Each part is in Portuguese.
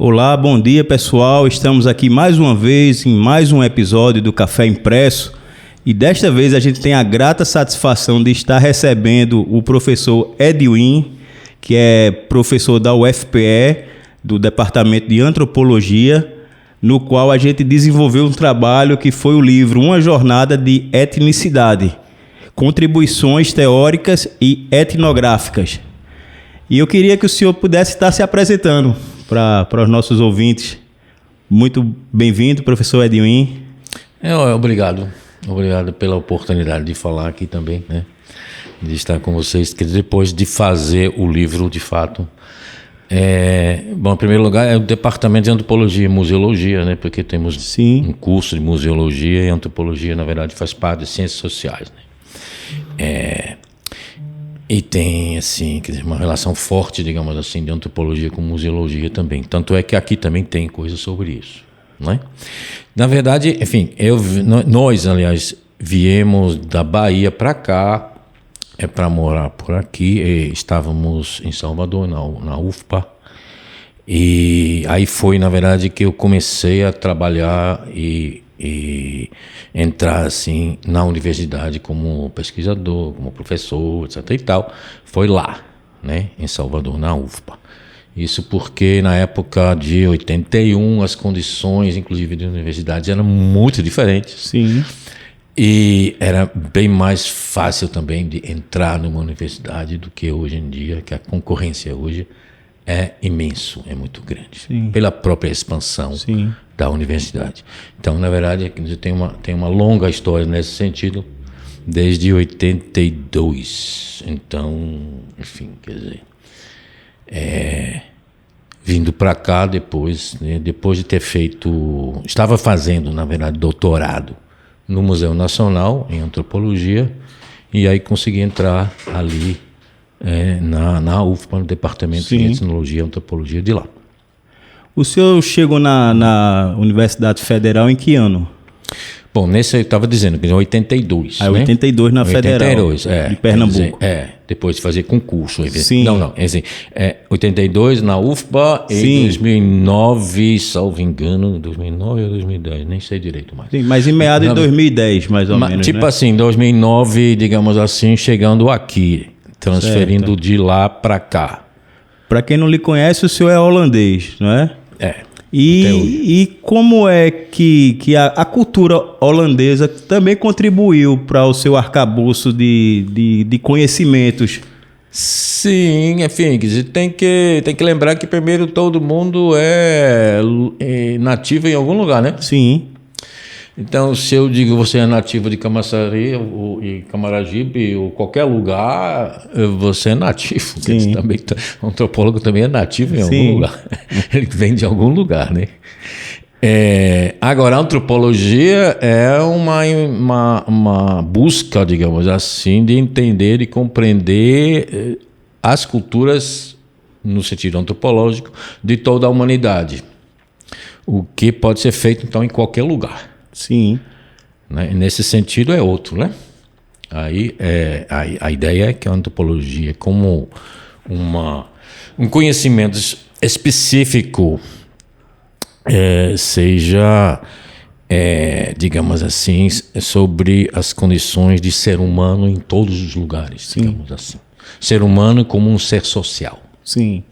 Olá, bom dia pessoal, estamos aqui mais uma vez em mais um episódio do Café Impresso e desta vez a gente tem a grata satisfação de estar recebendo o professor Edwin, que é professor da UFPE, do Departamento de Antropologia, no qual a gente desenvolveu um trabalho que foi o livro Uma Jornada de Etnicidade, Contribuições Teóricas e Etnográficas. E eu queria que o senhor pudesse estar se apresentando para os nossos ouvintes. Muito bem-vindo, professor Edwin. Obrigado pela oportunidade de falar aqui também, né? De estar com vocês, que depois de fazer o livro, de fato. Bom, em primeiro lugar, é o Departamento de Antropologia e Museologia, né? Porque temos um curso de Museologia e Antropologia, na verdade, faz parte de Ciências Sociais, né? E tem, assim, quer dizer, uma relação forte, digamos assim, de antropologia com museologia também. Tanto é que aqui também tem coisa sobre isso, né? Na verdade, enfim, nós, aliás, viemos da Bahia para cá, para morar por aqui. Estávamos em Salvador, na UFPA. E aí foi, na verdade, que eu comecei a trabalhar e entrar assim na universidade como pesquisador, como professor, etc. e tal. Foi lá, né, em Salvador, na UFPA. Isso porque na época de 81 as condições, inclusive de universidades, eram muito diferentes. Sim. E era bem mais fácil também de entrar numa universidade do que hoje em dia, que a concorrência hoje é imenso, é muito grande. Sim. Pela própria expansão. Sim. Da universidade. Então, na verdade, tem uma longa história nesse sentido, desde 82. Então, enfim, quer dizer, vindo para cá depois, né, depois de ter feito, estava fazendo, na verdade, doutorado no Museu Nacional em Antropologia, e aí consegui entrar ali na UFPA, no Departamento de Etnologia e Antropologia de lá. O senhor chegou na Universidade Federal em que ano? Bom, nesse eu estava dizendo, que em 82. Ah, 82 na Federal, 82, de Pernambuco. Depois de fazer concurso. Sim. Não, assim, 82 na UFPA e 2009, salvo engano, 2009 ou 2010, nem sei direito mais. Sim, mas em meados de 2010, mais ou menos, tipo, né? assim, 2009, digamos assim, chegando aqui, transferindo de lá para cá. Para quem não lhe conhece, o senhor é holandês, não é? E como é que a cultura holandesa também contribuiu para o seu arcabouço de conhecimentos? Sim, enfim, tem que lembrar que primeiro todo mundo é nativo em algum lugar, né? Sim. Então, se eu digo você é nativo de Camaçari e Camaragibe ou qualquer lugar, você é nativo. Também, o antropólogo também é nativo em algum lugar. Ele vem de algum lugar, né? Agora, a antropologia é uma busca, digamos assim, de entender e compreender as culturas, no sentido antropológico, de toda a humanidade. O que pode ser feito, então, em qualquer lugar. Sim. Né? Nesse sentido é outro, né? Aí a ideia é que a antropologia, como um conhecimento específico, seja, digamos assim, sobre as condições de ser humano em todos os lugares, digamos assim. Ser humano como um ser social. Sim.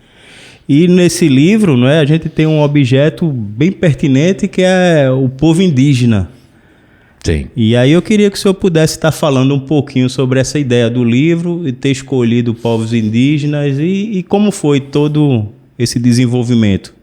E nesse livro, né, a gente tem um objeto bem pertinente que é o povo indígena. Sim. E aí eu queria que o senhor pudesse estar falando um pouquinho sobre essa ideia do livro e ter escolhido povos indígenas e como foi todo esse desenvolvimento.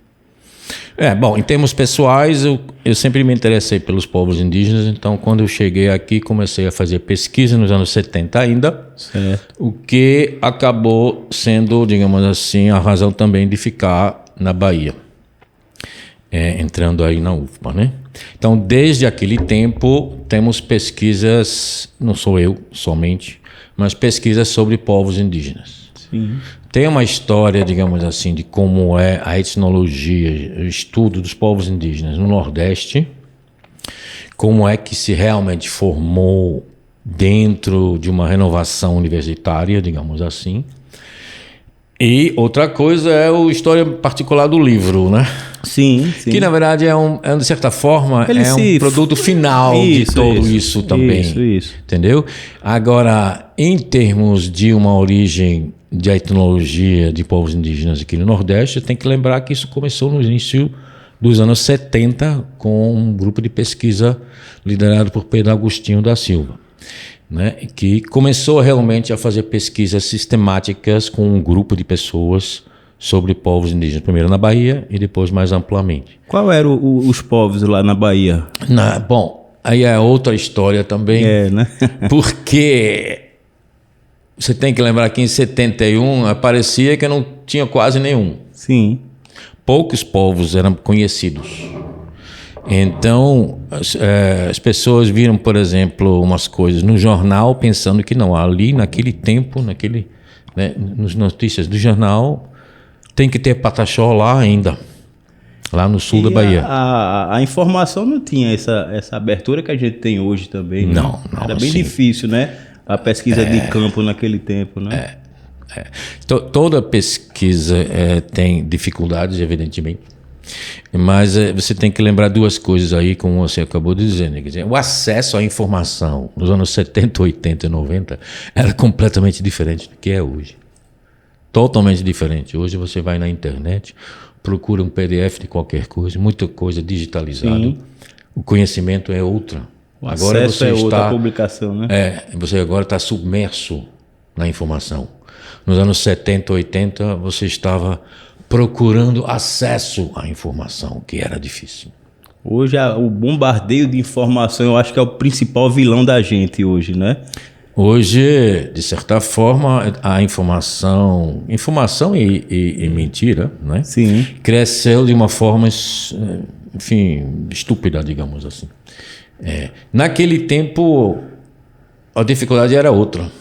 Bom, em termos pessoais, eu sempre me interessei pelos povos indígenas, então quando eu cheguei aqui comecei a fazer pesquisa nos anos 70 ainda, certo. O que acabou sendo, digamos assim, a razão também de ficar na Bahia, entrando aí na UFPA, né? Então, desde aquele tempo, temos pesquisas, não sou eu somente, mas pesquisas sobre povos indígenas. Sim. Tem uma história, digamos assim, de como é a etnologia, o estudo dos povos indígenas no Nordeste, como é que se realmente formou dentro de uma renovação universitária, digamos assim. E outra coisa é a história particular do livro, né? Sim, sim. Que na verdade de certa forma, Ele é um produto final de tudo isso também. Isso. Entendeu? Agora, em termos de uma origem de etnologia de povos indígenas aqui no Nordeste, tem que lembrar que isso começou no início dos anos 70 com um grupo de pesquisa liderado por Pedro Agostinho da Silva, né, que começou realmente a fazer pesquisas sistemáticas com um grupo de pessoas sobre povos indígenas, primeiro na Bahia e depois mais amplamente. Qual eram os povos lá na Bahia? Bom, aí é outra história também, né? Porque você tem que lembrar que em 71 parecia que não tinha quase nenhum. Sim. Poucos povos eram conhecidos. Então, as pessoas viram, por exemplo, umas coisas no jornal pensando que não, ali naquele tempo, né, nas notícias do jornal, tem que ter Pataxó lá ainda, lá no sul da Bahia. A informação não tinha essa abertura que a gente tem hoje também. Não. Era bem difícil, né? A pesquisa de campo naquele tempo, né? Toda pesquisa tem dificuldades, evidentemente, mas você tem que lembrar duas coisas aí, como você acabou de dizer, né? Quer dizer, o acesso à informação nos anos 70, 80 e 90 era completamente diferente do que é hoje. Totalmente diferente. Hoje você vai na internet, procura um PDF de qualquer coisa, muita coisa digitalizada. Sim. O conhecimento é outra. O agora acesso você outra publicação, né? Você agora está submerso na informação. Nos anos 70, 80, você estava procurando acesso à informação, que era difícil. Hoje, o bombardeio de informação, eu acho que é o principal vilão da gente hoje, né? Hoje, de certa forma, a informação e mentira, né? Sim. Cresceu de uma forma, enfim, estúpida, digamos assim. Naquele tempo, a dificuldade era outra.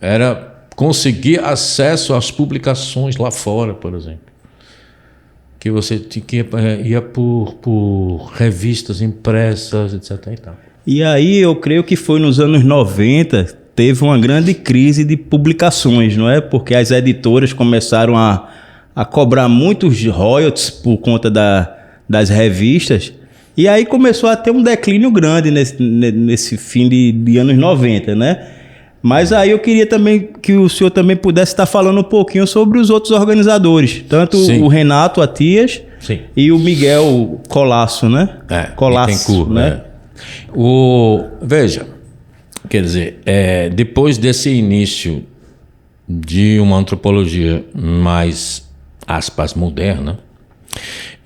Era conseguir acesso às publicações lá fora, por exemplo. Que você ia por revistas impressas, etc. E aí eu creio que foi nos anos 90, teve uma grande crise de publicações, não é? Porque as editoras começaram a cobrar muitos royalties por conta das revistas. E aí começou a ter um declínio grande nesse fim de anos 90, né? Mas aí eu queria também que o senhor também pudesse estar falando um pouquinho sobre os outros organizadores. Tanto Sim. o Renato Atias Sim. e o Miguel Colasso, né? Colasso, né? Veja, quer dizer, depois desse início de uma antropologia mais, aspas, moderna,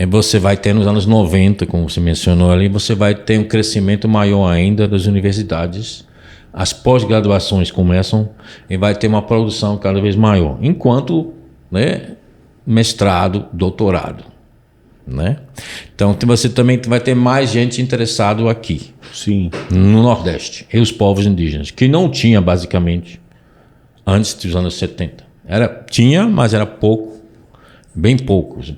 você vai ter nos anos 90, como você mencionou ali, você vai ter um crescimento maior ainda das universidades. As pós-graduações começam e vai ter uma produção cada vez maior, enquanto, né, mestrado, doutorado, né? Então você também vai ter mais gente interessada aqui, Sim. no Nordeste, e os povos indígenas, que não tinha basicamente antes dos anos 70. Tinha, mas era pouco, bem poucos.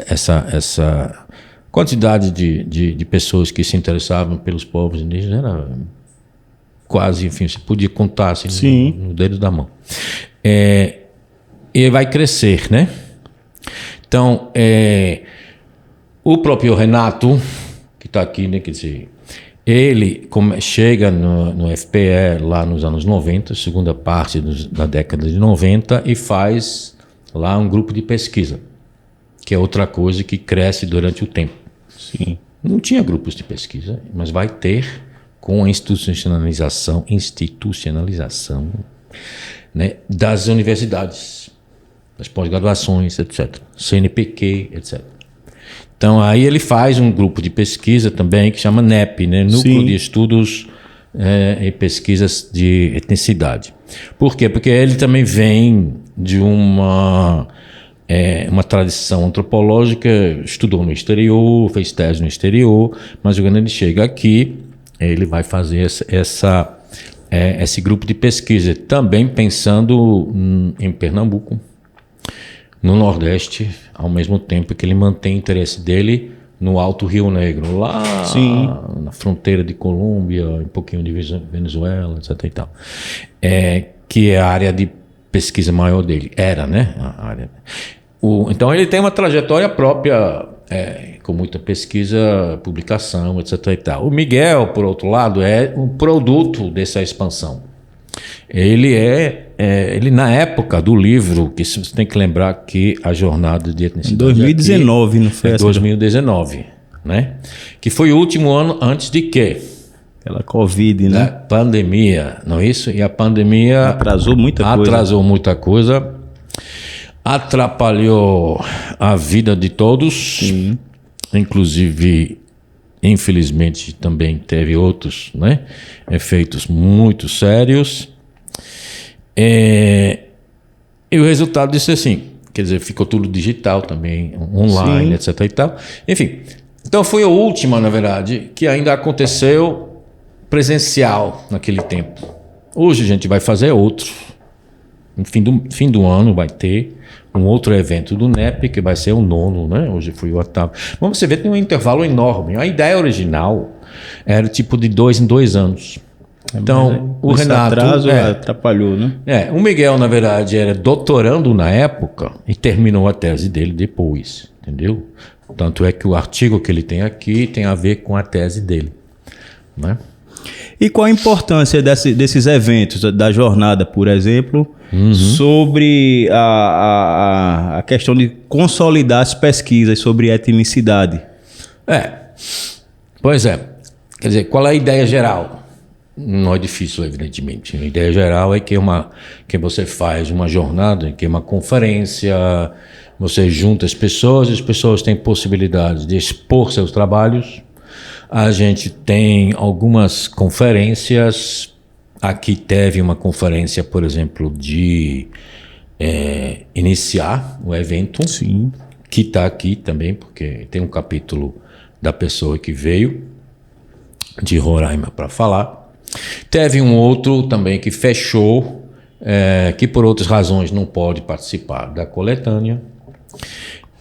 Essa quantidade de pessoas que se interessavam pelos povos indígenas era quase, enfim, você podia contar assim no dedo da mão. E vai crescer, né? Então, o próprio Renato, que está aqui, né, quer dizer, ele chega no FPE lá nos anos 90, segunda parte da década de 90, e faz lá um grupo de pesquisa, que é outra coisa que cresce durante o tempo. Sim. Não tinha grupos de pesquisa, mas vai ter com a institucionalização, né, das universidades, das pós-graduações, etc. CNPq, etc. Então, aí ele faz um grupo de pesquisa também que chama NEP, né, Núcleo Sim. de Estudos e Pesquisas de Etnicidade. Por quê? Porque ele também vem de uma tradição antropológica, estudou no exterior, fez tese no exterior, mas quando ele chega aqui, ele vai fazer esse grupo de pesquisa, também pensando em Pernambuco, no Nordeste, ao mesmo tempo que ele mantém o interesse dele no Alto Rio Negro, lá Sim. na fronteira de Colômbia, um pouquinho de Venezuela, etc. e tal. Que é a área de pesquisa maior dele. Era, né? A área. Então ele tem uma trajetória própria com muita pesquisa, publicação, etc. e tal. O Miguel, por outro lado, é um produto dessa expansão. Ele na época do livro, que você tem que lembrar que a jornada de etnicidade... Em 2019, não foi? 2019, né? Que foi o último ano antes de quê? Pela Covid, né? Da pandemia, não é isso? E a pandemia... Atrasou muita coisa. Atrapalhou a vida de todos. Sim. Inclusive, infelizmente, também teve outros, né, efeitos muito sérios. E o resultado disso é assim, quer dizer, ficou tudo digital também, online, Sim. etc. e tal. Enfim, então foi a última, na verdade, que ainda aconteceu presencial naquele tempo. Hoje a gente vai fazer outro. No fim do ano vai ter um outro evento do NEP, que vai ser o 9º, né? Hoje foi o 8º. Mas você vê que tem um intervalo enorme. A ideia original era tipo de 2 em 2 anos. Então, o Renato... atraso atrapalhou, né? O Miguel, na verdade, era doutorando na época e terminou a tese dele depois, entendeu? Tanto é que o artigo que ele tem aqui tem a ver com a tese dele, né? E qual a importância desses eventos, da jornada, por exemplo, sobre a questão de consolidar as pesquisas sobre etnicidade? Pois é. Quer dizer, qual é a ideia geral? Não é difícil, evidentemente. A ideia geral é que você faz uma jornada, que é uma conferência, você junta as pessoas têm possibilidade de expor seus trabalhos. A gente tem algumas conferências. Aqui teve uma conferência, por exemplo, de iniciar o evento. Sim. Que está aqui também, porque tem um capítulo da pessoa que veio de Roraima para falar. Teve um outro também que fechou, que por outras razões não pode participar da coletânea.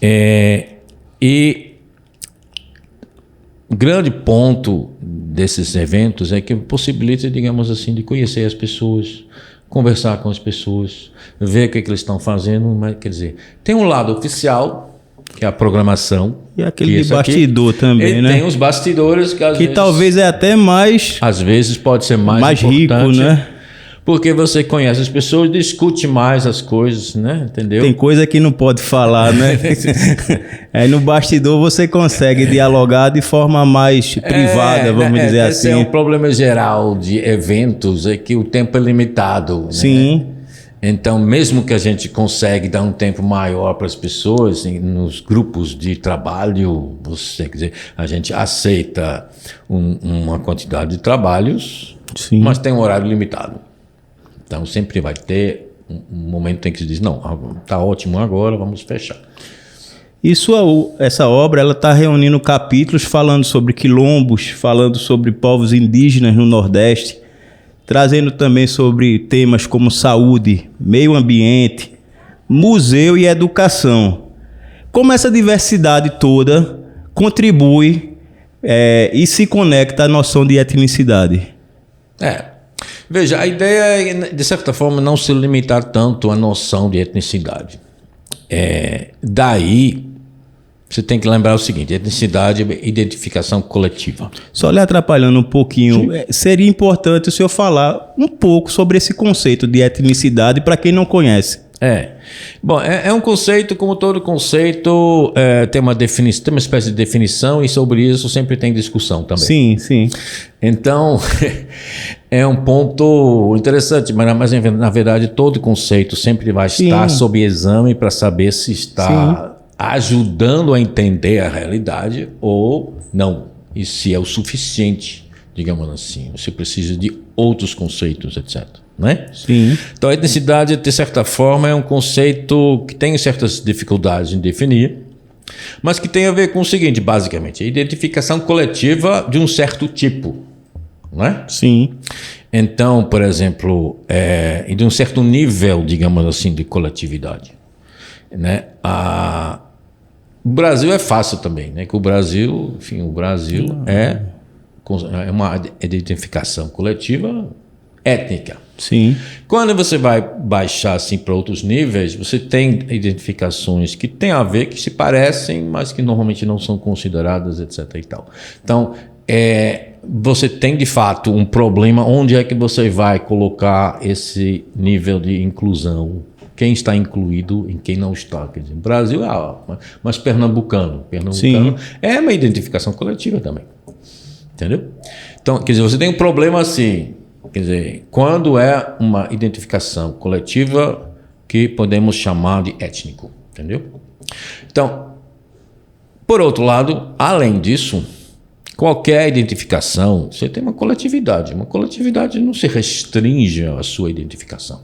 E o grande ponto desses eventos é que possibilita, digamos assim, de conhecer as pessoas, conversar com as pessoas, ver o que eles estão fazendo. Mas, quer dizer, tem um lado oficial, que é a programação. E aquele de bastidor também, né? Tem os bastidores que às vezes... talvez é até mais... Às vezes pode ser mais rico, né? Porque você conhece as pessoas, discute mais as coisas, né? Entendeu? Tem coisa que não pode falar, né? Aí no bastidor você consegue dialogar de forma mais privada, vamos dizer assim. Esse é um problema geral de eventos, é que o tempo é limitado. Sim. Né? Então, mesmo que a gente consegue dar um tempo maior para as pessoas, nos grupos de trabalho, quer dizer, a gente aceita uma quantidade de trabalhos, sim, mas tem um horário limitado. Então, sempre vai ter um momento em que se diz, não, está ótimo agora, vamos fechar. Essa obra ela está reunindo capítulos falando sobre quilombos, falando sobre povos indígenas no Nordeste, trazendo também sobre temas como saúde, meio ambiente, museu e educação. Como essa diversidade toda contribui e se conecta à noção de etnicidade? Veja, a ideia é, de certa forma, não se limitar tanto à noção de etnicidade. Daí, você tem que lembrar o seguinte: etnicidade é identificação coletiva. Só lhe atrapalhando um pouquinho, seria importante o senhor falar um pouco sobre esse conceito de etnicidade para quem não conhece. Bom, é um conceito, como todo conceito, tem uma espécie de definição, e sobre isso sempre tem discussão também. Sim, sim. Então, é um ponto interessante, mas na verdade todo conceito sempre vai estar sob exame para saber se está ajudando a entender a realidade ou não, e se é o suficiente, digamos assim. Você precisa de outros conceitos, etc. Né? Sim. Então a etnicidade, de certa forma, é um conceito que tem certas dificuldades em definir, mas que tem a ver com o seguinte, basicamente: a identificação coletiva de um certo tipo, né? Sim. Então, por exemplo, e de um certo nível, digamos assim, de coletividade, né? O Brasil é fácil também, né? Que o Brasil é uma identificação coletiva étnica. Sim. Quando você vai baixar assim para outros níveis, você tem identificações que têm a ver, que se parecem, mas que normalmente não são consideradas, etc. e tal. Então, você tem de fato um problema. Onde é que você vai colocar esse nível de inclusão? Quem está incluído e quem não está? Quer dizer, o Brasil mas pernambucano Sim. é uma identificação coletiva também. Entendeu? Então, quer dizer, você tem um problema assim. Quer dizer, quando é uma identificação coletiva que podemos chamar de étnico, entendeu? Então, por outro lado, além disso, qualquer identificação, você tem uma coletividade. Uma coletividade não se restringe à sua identificação.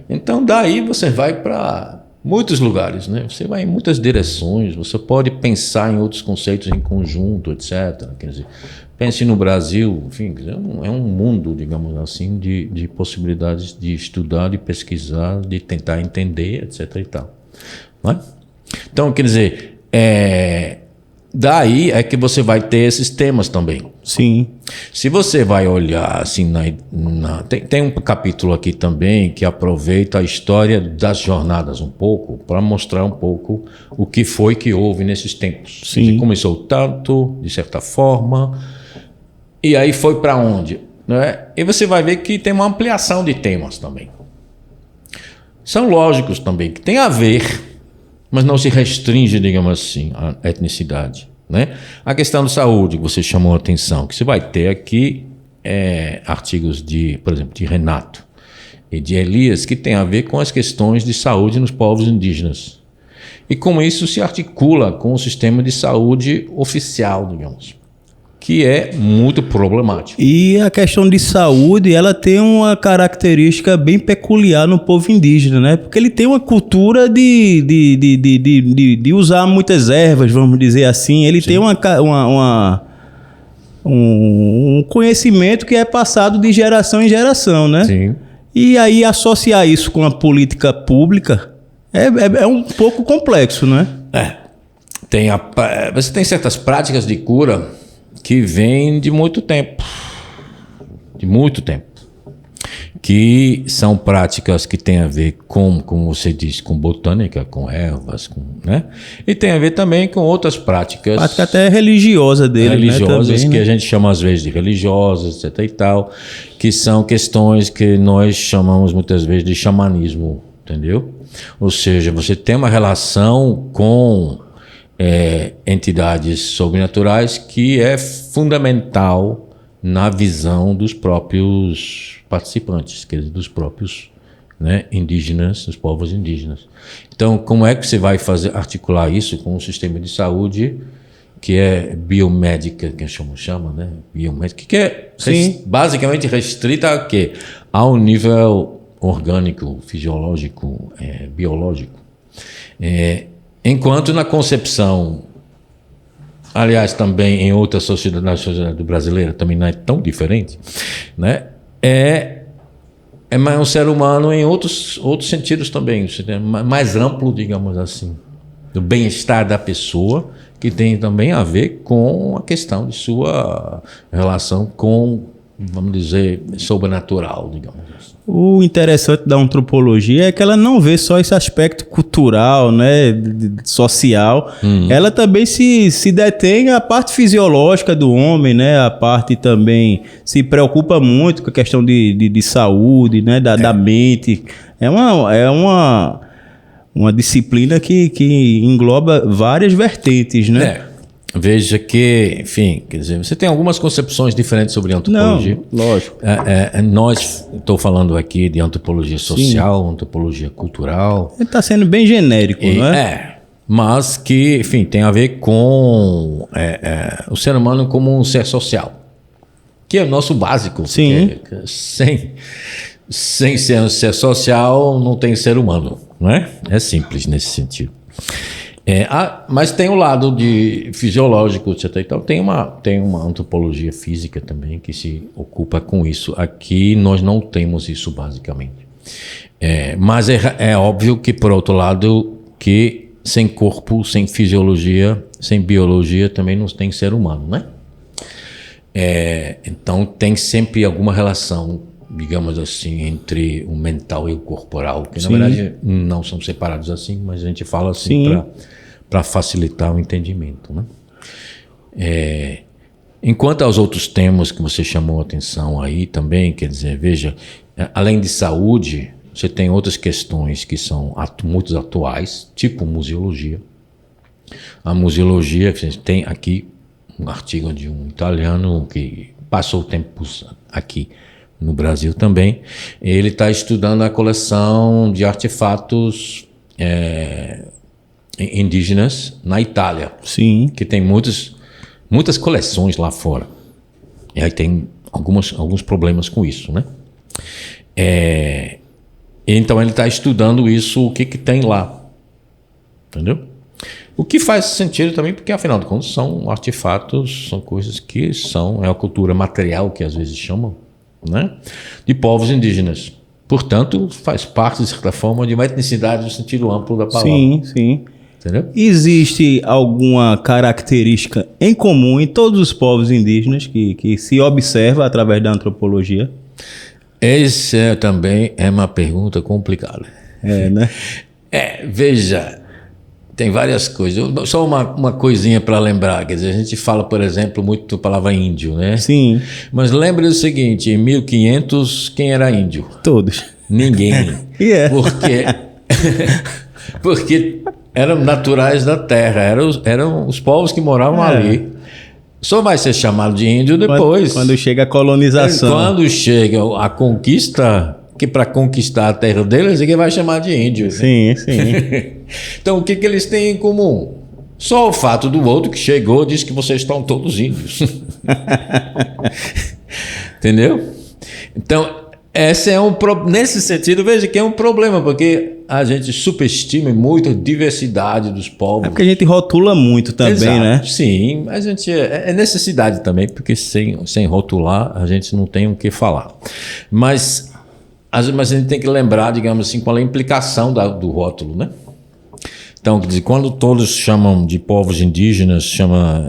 Então, daí você vai para muitos lugares, né? Você vai em muitas direções, você pode pensar em outros conceitos em conjunto, etc. Quer dizer, pense no Brasil, enfim, é um mundo, digamos assim, de possibilidades de estudar, de pesquisar, de tentar entender, etc. e tal. Não é? Então, quer dizer, daí é que você vai ter esses temas também. Sim. Se você vai olhar assim, tem um capítulo aqui também que aproveita a história das jornadas um pouco, para mostrar um pouco o que foi que houve nesses tempos. Sim. Começou tanto, de certa forma, e aí foi para onde? Né? E você vai ver que tem uma ampliação de temas também. São lógicos também, que tem a ver, mas não se restringe, digamos assim, à etnicidade. Né? A questão de saúde que você chamou a atenção, que você vai ter aqui artigos por exemplo, de Renato e de Elias, que tem a ver com as questões de saúde nos povos indígenas. E com isso se articula com o sistema de saúde oficial, digamos, que é muito problemático. E a questão de saúde, ela tem uma característica bem peculiar no povo indígena, né? Porque ele tem uma cultura de usar muitas ervas, vamos dizer assim. Ele Sim. tem um conhecimento que é passado de geração em geração, né? Sim. E aí associar isso com a política pública é um pouco complexo, né? Você tem certas práticas de cura que vem de muito tempo, que são práticas que têm a ver com, como você disse, com botânica, com ervas, né? E tem a ver também com outras práticas. Prática até religiosa dele, religiosas, né? Também, que a gente chama às vezes de religiosas, etc. e tal, que são questões que nós chamamos muitas vezes de xamanismo, entendeu? Ou seja, você tem uma relação com entidades sobrenaturais que é fundamental na visão dos próprios participantes, quer dizer, dos próprios indígenas, dos povos indígenas. Então, como é que você vai articular isso com um sistema de saúde que é biomédica, que a gente chama, né? Biomédica, que é basicamente restrita a quê? Ao nível orgânico, fisiológico, biológico. Enquanto na concepção, aliás, também em outras sociedades, na sociedade brasileira também não é tão diferente, né? É um ser humano em outros sentidos também, mais amplo, digamos assim, do bem-estar da pessoa, que tem também a ver com a questão de sua relação com, vamos dizer, sobrenatural, digamos assim. O interessante da antropologia é que ela não vê só esse aspecto cultural, né, social. Ela também se detém a parte fisiológica do homem, né, a parte também se preocupa muito com a questão de saúde, né, da mente. É uma disciplina que engloba várias vertentes, né? Veja que, enfim, quer dizer, você tem algumas concepções diferentes sobre antropologia. Não, lógico. Estou falando aqui de antropologia social, antropologia cultural. Ele está sendo bem genérico, não é? Mas que, enfim, tem a ver com o ser humano como um ser social, que é o nosso básico. Sim. Sem ser um ser social, não tem ser humano, não é? É simples nesse sentido. Mas tem o lado de fisiológico, etc. Então, tem uma antropologia física também que se ocupa com isso. Aqui nós não temos isso basicamente. Mas é óbvio que, por outro lado, que sem corpo, sem fisiologia, sem biologia, também não tem ser humano, né? Então tem sempre alguma relação digamos assim, entre o mental e o corporal, que na Sim. verdade não são separados assim, mas a gente fala assim para facilitar o entendimento, né? Enquanto aos outros temas que você chamou a atenção aí também, quer dizer, veja, além de saúde, você tem outras questões que são muito atuais, tipo museologia. A museologia, a gente tem aqui um artigo de um italiano que passou tempos aqui no Brasil também. Ele está estudando a coleção de artefatos indígenas na Itália. Sim. Que tem muitas coleções lá fora. E aí tem alguns problemas com isso, né? Então ele está estudando isso, o que tem lá. Entendeu? O que faz sentido também, porque afinal de contas são artefatos, são coisas que é a cultura material, que às vezes chamam, né? De povos indígenas. Portanto, faz parte, de certa forma, de uma etnicidade no sentido amplo da palavra. Sim, sim. Entendeu? Existe alguma característica em comum em todos os povos indígenas que se observa através da antropologia? Essa também é uma pergunta complicada. Né? Veja, tem várias coisas. Só uma coisinha para lembrar. Quer dizer, a gente fala, por exemplo, muito a palavra índio, né? Sim. Mas lembre o seguinte, em 1500, quem era índio? Todos. Ninguém. Yeah. Porque eram naturais da terra, eram os povos que moravam ali. Só vai ser chamado de índio depois. Quando chega a colonização. Quando chega a conquista, que para conquistar a terra deles, é que vai chamar de índio. Sim, sim. Então, o que eles têm em comum? Só o fato do outro que chegou diz que vocês estão todos índios. Entendeu? Então, esse é nesse sentido, veja que é um problema, porque a gente subestima muito a diversidade dos povos. É porque a gente rotula muito também, Exato. né? Sim, mas a gente é necessidade também, porque sem rotular a gente não tem o que falar. Mas a gente tem que lembrar, digamos assim, qual é a implicação do rótulo, né? Então, quer dizer, quando todos chamam de povos indígenas,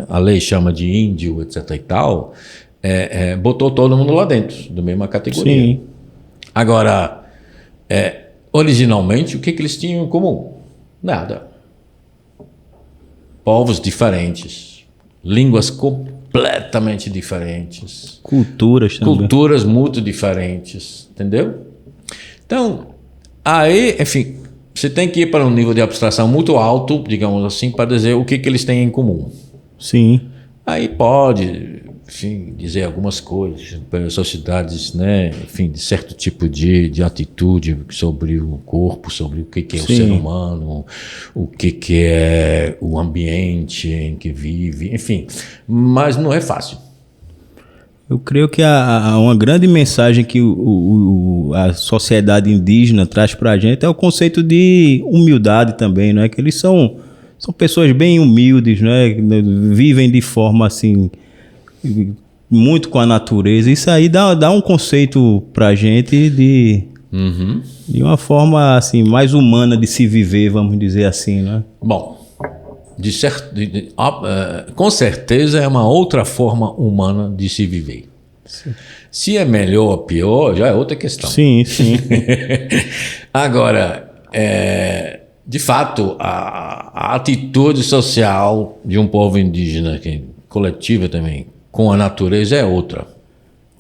a lei chama de índio, etc. e tal, botou todo mundo lá dentro, da mesma categoria. Sim. Agora, originalmente, o que eles tinham em comum? Nada. Povos diferentes, línguas completamente diferentes, Culturas também. culturas muito diferentes, entendeu? Então, aí, enfim, você tem que ir para um nível de abstração muito alto, digamos assim, para dizer o que eles têm em comum. Sim. Aí pode, enfim, dizer algumas coisas para sociedades, né, enfim, de certo tipo de atitude sobre o corpo, sobre o que é o ser humano, o que é o ambiente em que vive, enfim, mas não é fácil. Eu creio que uma grande mensagem que a sociedade indígena traz para a gente é o conceito de humildade também, né? Que eles são pessoas bem humildes, né? Vivem de forma assim, muito com a natureza. Isso aí dá um conceito para a gente de uma forma assim, mais humana de se viver, vamos dizer assim, né? Bom, com certeza é uma outra forma humana de se viver. Sim. Se é melhor ou pior, já é outra questão. Sim, sim. Agora, de fato, a atitude social de um povo indígena, coletiva também, com a natureza é outra.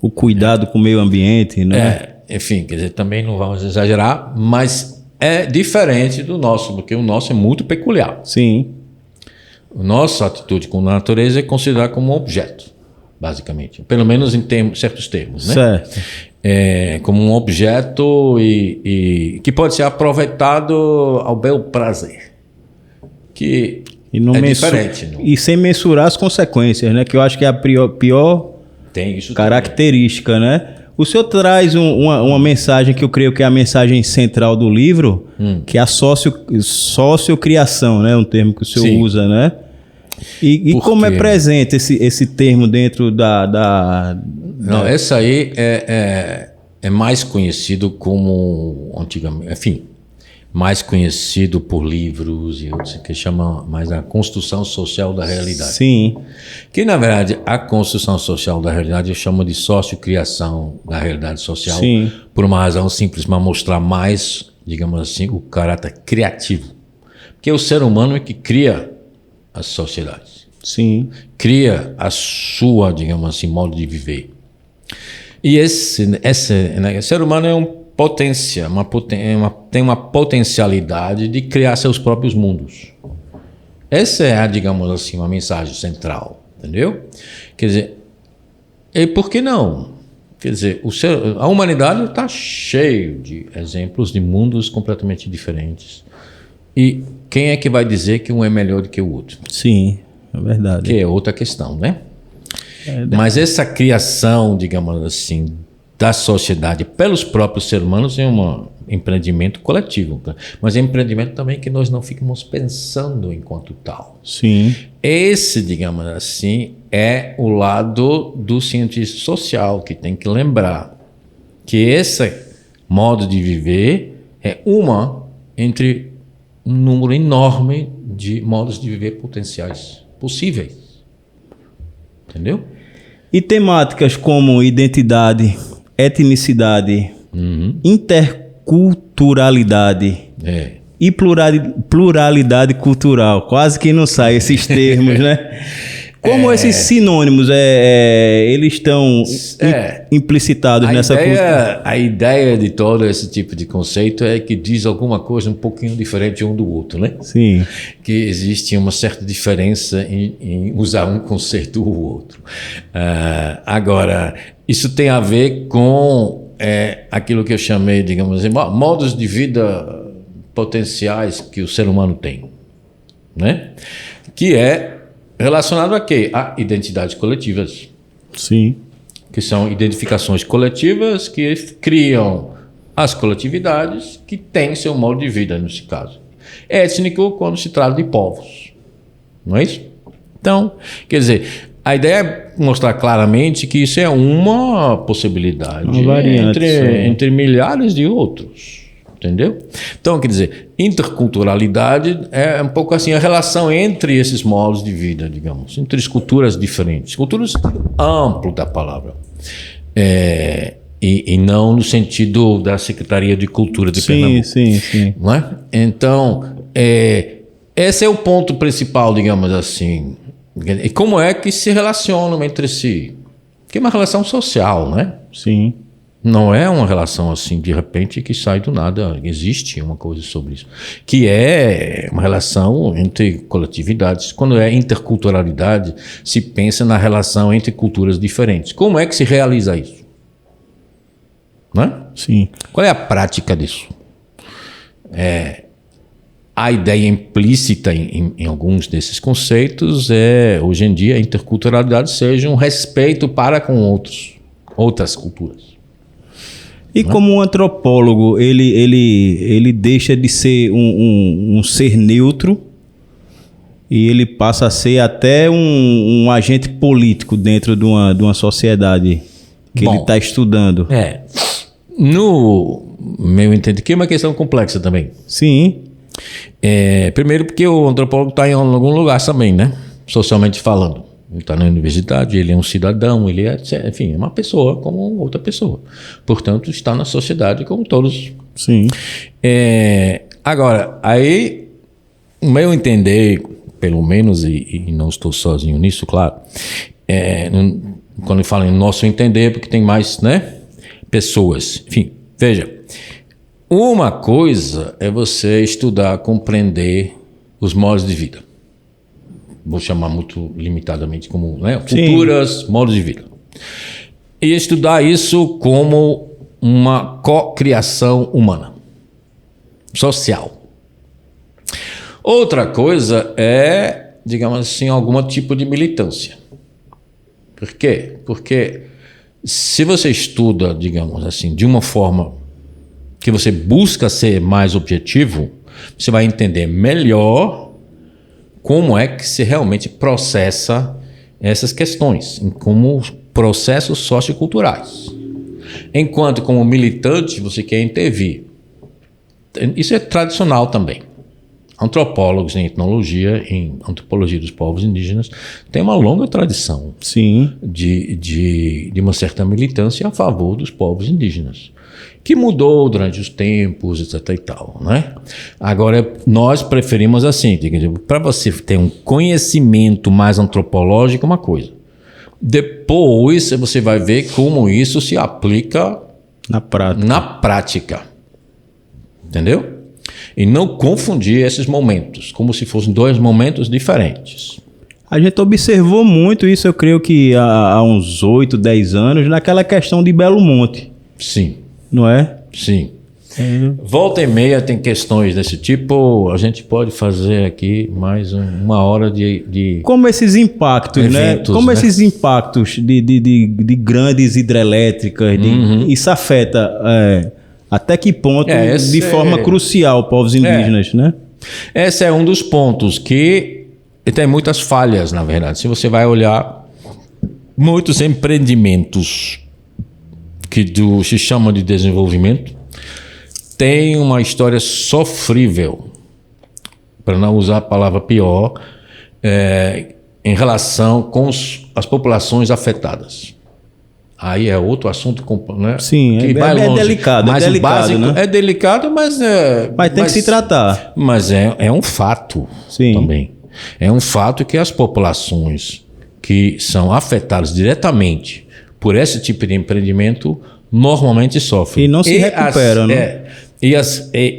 O cuidado com o meio ambiente, né? Enfim, quer dizer, também não vamos exagerar, mas é diferente do nosso, porque o nosso é muito peculiar. Sim. Nossa atitude com a natureza é considerada como um objeto, basicamente. Pelo menos em certos termos, né? Certo. Como um objeto e que pode ser aproveitado ao bel prazer. Que diferente. E sem mensurar as consequências, né? Que eu acho que é a pior característica, também, né? O senhor traz uma mensagem que eu creio que é a mensagem central do livro, que é a sociocriação, né? Um termo que o senhor usa, né? E como é presente esse termo dentro Não, essa aí é mais conhecido como, antigamente, enfim, mais conhecido por livros e outros, que chama mais a construção social da realidade. Sim. Que, na verdade, a construção social da realidade eu chamo de sociocriação da realidade social. Sim. Por uma razão simples, para mostrar mais, digamos assim, o caráter criativo. Porque o ser humano é que cria as sociedades. Sim. Cria a sua, digamos assim, modo de viver. E esse né, ser humano é tem uma potencialidade de criar seus próprios mundos. Essa é, digamos assim, uma mensagem central, entendeu? Quer dizer, e por que não? Quer dizer, a humanidade está cheio de exemplos de mundos completamente diferentes. E quem é que vai dizer que um é melhor do que o outro? Sim, é verdade. Que é outra questão, né? Mas essa criação, digamos assim, da sociedade pelos próprios seres humanos é um empreendimento coletivo. Mas é um empreendimento também que nós não ficamos pensando enquanto tal. Sim. Esse, digamos assim, é o lado do cientista social, que tem que lembrar que esse modo de viver é uma entre um número enorme de modos de viver potenciais, possíveis. Entendeu? E temáticas como identidade, etnicidade, interculturalidade e pluralidade cultural. Quase que não sai esses termos, né? Como esses sinônimos eles estão implicitados nessa cultura? A ideia de todo esse tipo de conceito é que diz alguma coisa um pouquinho diferente um do outro, né? Sim. Que existe uma certa diferença em usar um conceito ou outro. Agora, isso tem a ver com aquilo que eu chamei, digamos assim, modos de vida potenciais que o ser humano tem, né? Que é relacionado a quê? A identidades coletivas. Sim. Que são identificações coletivas que criam as coletividades que têm seu modo de vida, nesse caso. Étnico, quando se trata de povos. Não é isso? Então, quer dizer, a ideia é mostrar claramente que isso é uma possibilidade entre milhares de outros. Entendeu? Então, quer dizer, interculturalidade é um pouco assim a relação entre esses modos de vida, digamos, entre as culturas diferentes, culturas amplo da palavra, e não no sentido da Secretaria de Cultura de Pernambuco. Sim. Não é? Então, esse é o ponto principal, digamos assim. E como é que se relacionam entre si? Que é uma relação social, né? Sim. Não é uma relação assim, de repente, que sai do nada. Existe uma coisa sobre isso. Que é uma relação entre coletividades. Quando é interculturalidade, se pensa na relação entre culturas diferentes. Como é que se realiza isso? Não é? Sim. Qual é a prática disso? A ideia implícita em alguns desses conceitos hoje em dia, a interculturalidade seja um respeito para com outras culturas. E como um antropólogo, ele deixa de ser um ser neutro e ele passa a ser até um agente político dentro de uma sociedade que ele está estudando. No meu entendimento, que é uma questão complexa também. Sim. Primeiro porque o antropólogo está em algum lugar também, né? Socialmente falando. Ele está na universidade, ele é um cidadão, ele enfim, é uma pessoa como outra pessoa. Portanto, está na sociedade como todos. Sim. Agora, aí, o meu entender, pelo menos, e não estou sozinho nisso, claro, quando eu falo em nosso entender, porque tem mais, né, pessoas. Enfim, veja, uma coisa é você estudar, compreender os modos de vida. Vou chamar muito limitadamente como, né, culturas, modos de vida. E estudar isso como uma cocriação humana, social. Outra coisa é, digamos assim, algum tipo de militância. Por quê? Porque se você estuda, digamos assim, de uma forma que você busca ser mais objetivo, você vai entender melhor como é que se realmente processa essas questões, como processos socioculturais. Enquanto como militante você quer intervir Isso é tradicional também. Antropólogos em etnologia, em antropologia dos povos indígenas, têm uma longa tradição Sim. de uma certa militância a favor dos povos indígenas, que mudou durante os tempos, etc. e tal, né? Agora, nós preferimos assim, para você ter um conhecimento mais antropológico, uma coisa. Depois você vai ver como isso se aplica na prática. Entendeu? E não confundir esses momentos, como se fossem dois momentos diferentes. A gente observou muito isso, eu creio que há uns 8, 10 anos, naquela questão de Belo Monte. Sim. Não é? Sim. Volta e meia tem questões desse tipo, a gente pode fazer aqui mais uma hora de como esses impactos, eventos, né? Como né? esses impactos de grandes hidrelétricas, isso afeta até que ponto, de forma crucial, povos indígenas, né? Esse é um dos pontos que tem muitas falhas, na verdade. Se você vai olhar, muitos empreendimentos que se chamam de desenvolvimento têm uma história sofrível, para não usar a palavra pior, em relação com as populações afetadas. Aí é outro assunto, né? Sim, que vai longe. Delicado. Mas é delicado, básico, né? É delicado, mas tem que se tratar. Mas é um fato. Sim. Também. É um fato que as populações que são afetadas diretamente por esse tipo de empreendimento normalmente sofrem. E não se recuperam, né?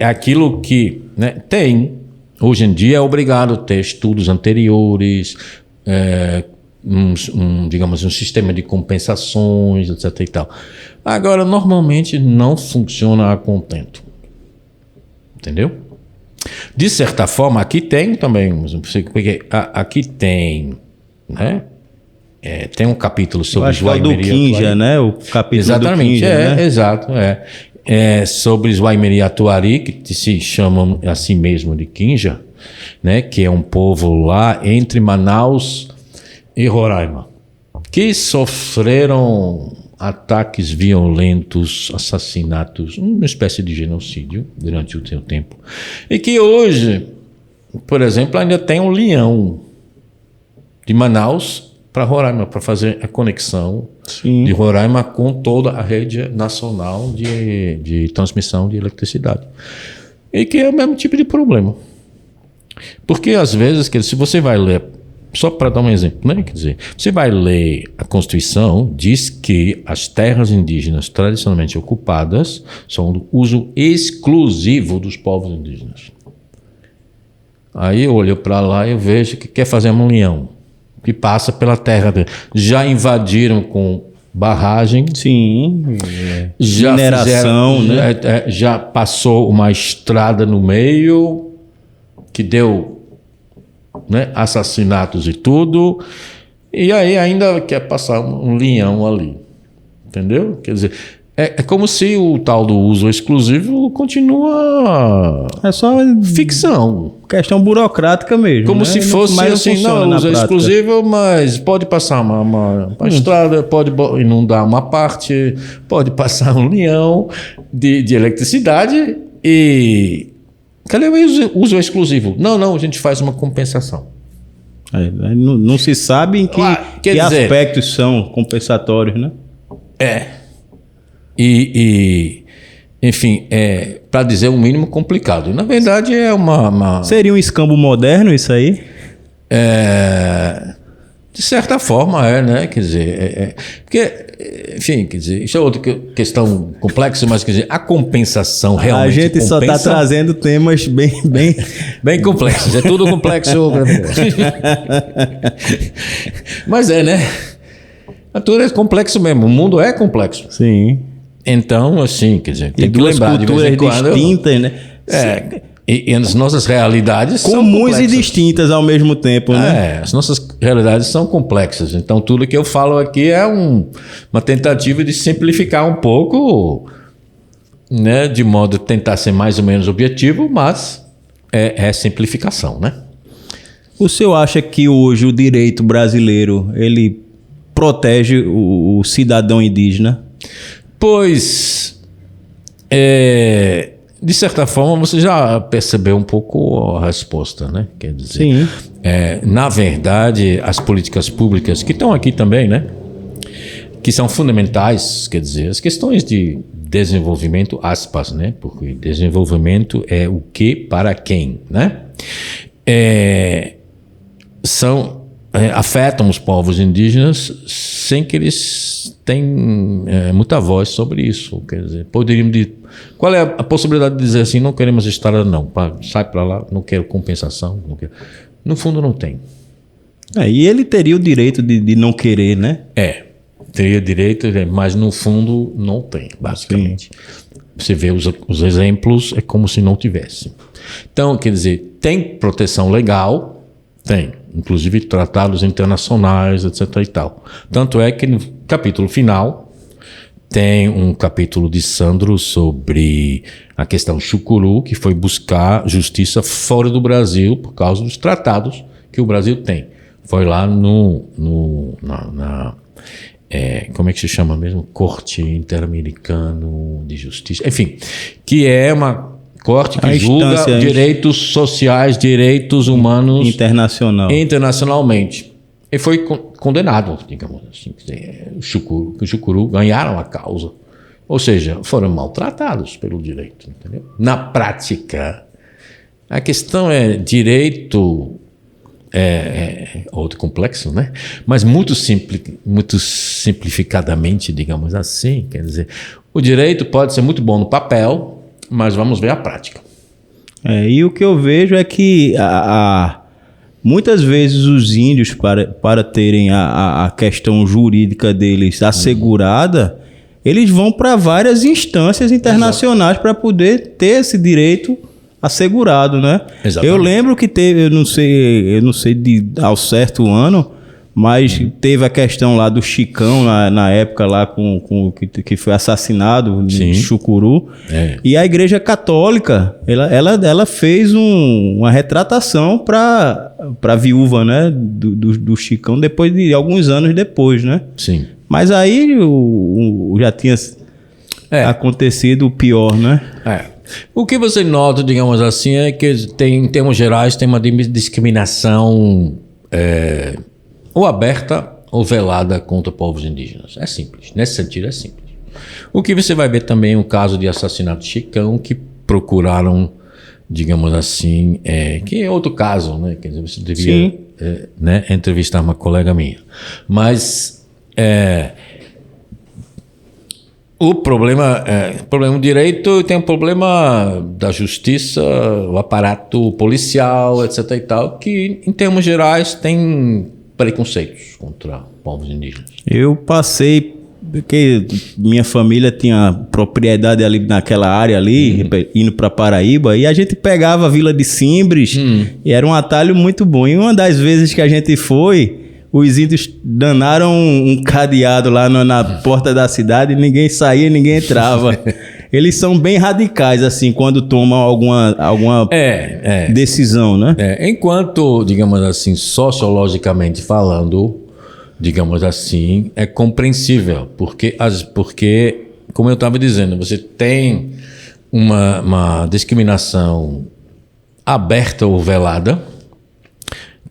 Aquilo que, né, tem, hoje em dia é obrigado a ter estudos anteriores, digamos, um sistema de compensações, etc. e tal. Agora, normalmente não funciona a contento. Entendeu? De certa forma, aqui tem também, porque aqui tem, né? Tem um capítulo sobre os Waimeria do Kinja, né? O capítulo exatamente, do Kinja, né? Exato, sobre os Waimeria Atuari, que se chamam assim mesmo de Kinja, né? Que é um povo lá entre Manaus e Roraima, que sofreram ataques violentos, assassinatos, uma espécie de genocídio durante o seu tempo. E que hoje, por exemplo, ainda tem um linhão de Manaus para Roraima, para fazer a conexão de Roraima com toda a rede nacional de transmissão de eletricidade. E que é o mesmo tipo de problema. Porque, às vezes, se você vai ler, só para dar um exemplo, né? Quer dizer, você vai ler a Constituição, diz que as terras indígenas tradicionalmente ocupadas são do uso exclusivo dos povos indígenas. Aí eu olho para lá e eu vejo que quer fazer um leão, que passa pela terra dele. Já invadiram com barragem. Sim. Já mineração, né? Já passou uma estrada no meio que deu, né, assassinatos e tudo. E aí ainda quer passar um leão ali. Entendeu? Quer dizer, é como se o tal do uso exclusivo continua... É só ficção. Questão burocrática mesmo. Como, né? Se fosse mas assim, não, uso exclusivo, mas pode passar uma estrada, pode inundar uma parte, pode passar um leão de eletricidade e... Cadê o uso exclusivo? Não, a gente faz uma compensação. Não se sabe em que aspectos são compensatórios, né? Enfim, para dizer o mínimo complicado. Na verdade, é uma... Seria um escambo moderno isso aí? De certa forma, né? Quer dizer, porque, enfim, quer dizer, isso é outra questão complexa, mas quer dizer, a compensação realmente... A gente só está trazendo temas bem complexos. É tudo complexo. Mas né? Tudo é complexo mesmo. O mundo é complexo. Sim. Então, assim, quer dizer, tem que lembrar de vez em quando, distintas, né? E as nossas realidades são comuns e distintas ao mesmo tempo, né? As nossas realidades são complexas. Então, tudo que eu falo aqui é uma tentativa de simplificar um pouco, né? De modo a tentar ser mais ou menos objetivo, mas é simplificação, né? O senhor acha que hoje o direito brasileiro, ele protege o cidadão indígena? Pois, de certa forma, você já percebeu um pouco a resposta, né? Quer dizer, Sim. Na verdade, as políticas públicas, que estão aqui também, né? Que são fundamentais, quer dizer, as questões de desenvolvimento, aspas, né? Porque desenvolvimento é o que para quem, né? Afetam os povos indígenas sem que eles tenham muita voz sobre isso. Quer dizer, poderíamos dizer, qual é a possibilidade de dizer assim, não queremos estrada não, sai para lá, não quero compensação, não quero. No fundo não tem. E ele teria o direito de não querer, né? Teria direito, mas no fundo não tem, basicamente. Sim. Você vê os exemplos, é como se não tivesse. Então, quer dizer, tem proteção legal, tem, inclusive tratados internacionais, etc. e tal. Tanto é que no capítulo final tem um capítulo de Sandro sobre a questão Chucuru, que foi buscar justiça fora do Brasil por causa dos tratados que o Brasil tem. Foi lá como é que se chama mesmo? Corte Interamericano de Justiça. Enfim, que é uma corte que julga direitos sociais, direitos humanos internacionalmente. E foi condenado, digamos assim. O Chucuru ganharam a causa. Ou seja, foram maltratados pelo direito. Entendeu? Na prática, a questão é direito... outro complexo, né? Mas muito simplificadamente, digamos assim, quer dizer, o direito pode ser muito bom no papel, mas vamos ver a prática. E o que eu vejo é que muitas vezes os índios, para terem a questão jurídica deles assegurada, eles vão para várias instâncias internacionais para poder ter esse direito assegurado, né? Exatamente. Eu lembro que teve, eu não sei ao certo ano, mas teve a questão lá do Chicão na época lá que foi assassinado em Chucuru. E a Igreja Católica, ela fez uma retratação para a viúva, né, do Chicão depois de alguns anos depois, né? Sim. Mas aí já tinha acontecido o pior, né? O que você nota, digamos assim, é que em termos gerais tem uma discriminação ou aberta ou velada contra povos indígenas. É simples, nesse sentido é simples. O que você vai ver também é um caso de assassinato de Chicão que procuraram, digamos assim, que é outro caso, né? Quer dizer, você devia entrevistar uma colega minha. Mas... O problema do direito tem um problema da justiça, o aparato policial, etc. e tal, que em termos gerais tem preconceitos contra povos indígenas. Eu passei, porque minha família tinha propriedade ali naquela área ali, indo para Paraíba, e a gente pegava a Vila de Simbres, e era um atalho muito bom. E uma das vezes que a gente foi... Os índios danaram um cadeado lá na porta da cidade e ninguém saía, ninguém entrava. Eles são bem radicais, assim, quando tomam alguma decisão, né? Enquanto, digamos assim, sociologicamente falando, digamos assim, é compreensível. Porque como eu estava dizendo, você tem uma discriminação aberta ou velada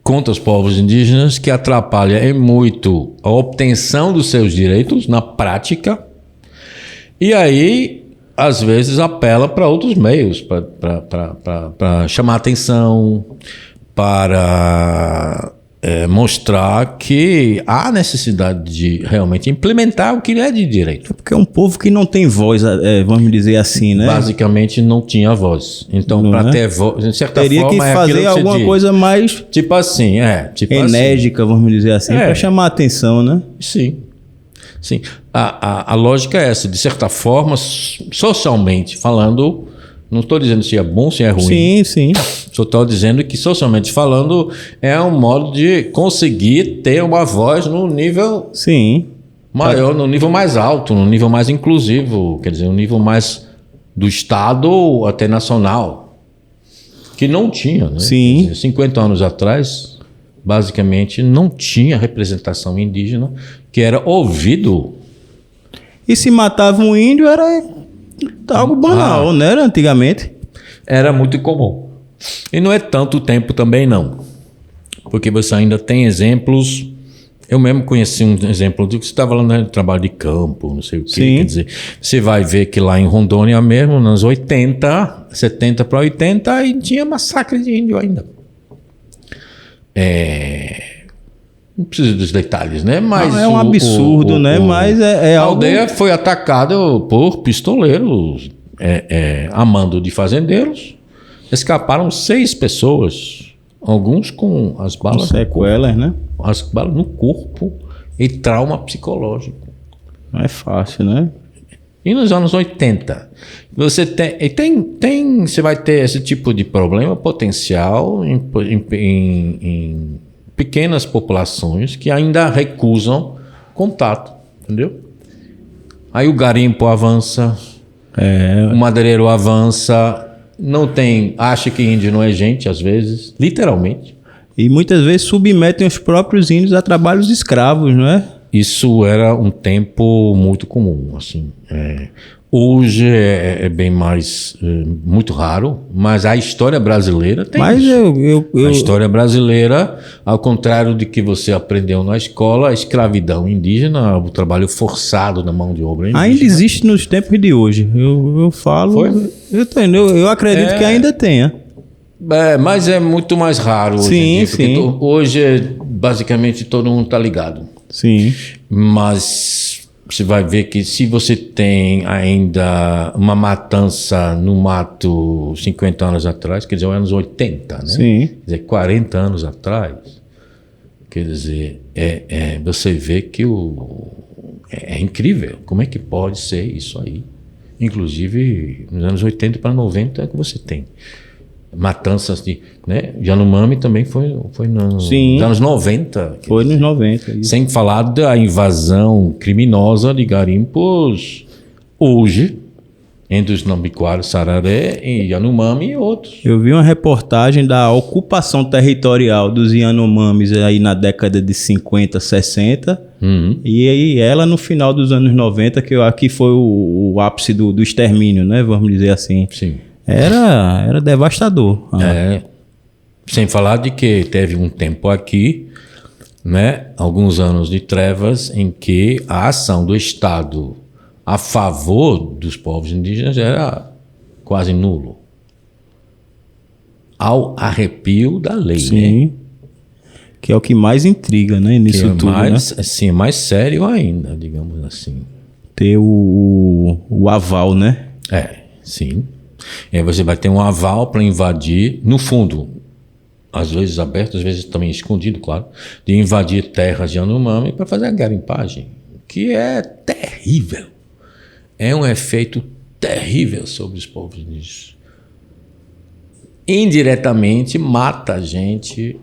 contra os povos indígenas, que atrapalha muito a obtenção dos seus direitos na prática, e aí, às vezes, apela para outros meios, para chamar atenção, para mostrar que há necessidade de realmente implementar o que é de direito. Porque é um povo que não tem voz, vamos dizer assim, né? Basicamente não tinha voz. Então, para ter voz, de certa teria forma... Teria que fazer alguma coisa mais... Tipo assim, enérgica, vamos dizer assim, para chamar a atenção, né? Sim. Sim. A lógica é essa, de certa forma, socialmente falando... Não estou dizendo se é bom, se é ruim. Sim, sim. Só estou dizendo que, socialmente falando, é um modo de conseguir ter uma voz no nível maior, no nível mais alto, no nível mais inclusivo, quer dizer, no nível mais do Estado até nacional. Que não tinha, né? Sim. Quer dizer, 50 anos atrás, basicamente, não tinha representação indígena que era ouvido. E se matava um índio, era... algo banal, né? Antigamente. Era muito comum. E não é tanto tempo também, não. Porque você ainda tem exemplos. Eu mesmo conheci um exemplo do que você estava falando de trabalho de campo, não sei o quê. Sim. Quer dizer, você vai ver que lá em Rondônia mesmo, nos 80, 70 para 80, e tinha massacre de índio ainda. Não preciso dos detalhes, né? Mas é um absurdo, né? Mas é a algo... aldeia foi atacada por pistoleiros a mando de fazendeiros. Escaparam 6 pessoas, alguns com as balas sequelas, né? As balas no corpo e trauma psicológico. Não é fácil, né? E nos anos 80, você você vai ter esse tipo de problema potencial em pequenas populações que ainda recusam contato, entendeu? Aí o garimpo avança, o madeireiro avança, acha que índio não é gente, às vezes, literalmente. E muitas vezes submetem os próprios índios a trabalhos escravos, não é? Isso era um tempo muito comum, assim. Hoje é bem mais, muito raro, mas a história brasileira tem isso. A história brasileira, ao contrário de que você aprendeu na escola, a escravidão indígena, o trabalho forçado na mão de obra indígena. Ainda existe nos tempos de hoje. Eu falo... Foi? Eu acredito que ainda tenha. Mas é muito mais raro hoje em dia, porque hoje basicamente todo mundo está ligado. Sim. Mas você vai ver que se você tem ainda uma matança no mato 50 anos atrás, quer dizer, anos 80, né? Sim. Quer dizer, 40 anos atrás, quer dizer, você vê que é incrível. Como é que pode ser isso aí? Inclusive, nos anos 80 para 90 é que você tem matanças de, né? Yanomami também foi nos anos 90. Foi nos 90. Isso. Sem falar da invasão criminosa de garimpos hoje, entre os Nambiquara, Sararé e Yanomami e outros. Eu vi uma reportagem da ocupação territorial dos Yanomamis aí na década de 50, 60. E aí ela no final dos anos 90, que eu acho que foi o ápice do extermínio, né? Vamos dizer assim. Sim. Era devastador. Sem falar de que teve um tempo aqui, né, alguns anos de trevas, em que a ação do Estado a favor dos povos indígenas era quase nulo. Ao arrepio da lei. Sim. Né? Que é o que mais intriga, né? Nisso tudo. Mais, né? Assim, mais sério ainda, digamos assim. Ter o aval, né? Sim. E aí você vai ter um aval para invadir, no fundo, às vezes aberto, às vezes também escondido, claro, de invadir terras de Yanomami para fazer a garimpagem, que é terrível. É um efeito terrível sobre os povos indígenas. Indiretamente mata a gente,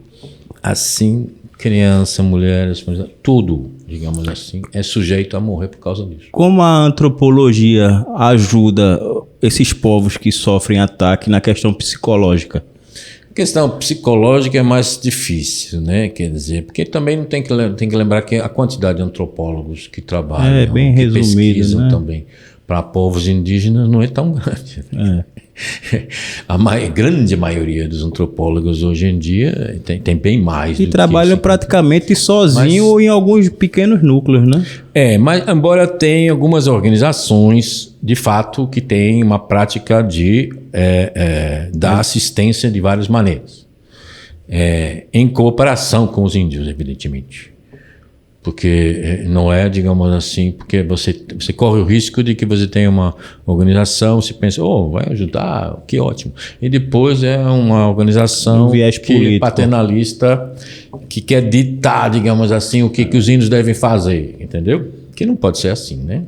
assim, criança, mulheres, tudo, digamos assim, é sujeito a morrer por causa disso. Como a antropologia ajuda esses povos que sofrem ataque na questão psicológica? A questão psicológica é mais difícil, né? Quer dizer, porque também não tem que lembrar que a quantidade de antropólogos que trabalham, bem que resumido, pesquisam, né? Também para povos indígenas não é tão grande. A grande maioria dos antropólogos hoje em dia tem bem mais. E trabalham praticamente sozinho ou em alguns pequenos núcleos, né? Mas embora tenha algumas organizações, de fato, que têm uma prática de dar assistência de várias maneiras. Em cooperação com os índios, evidentemente. Porque não é, digamos assim, porque você corre o risco de que você tenha uma organização, você pensa, vai ajudar, que ótimo. E depois é uma organização paternalista, que quer ditar, digamos assim, o que os índios devem fazer, entendeu? Que não pode ser assim, né?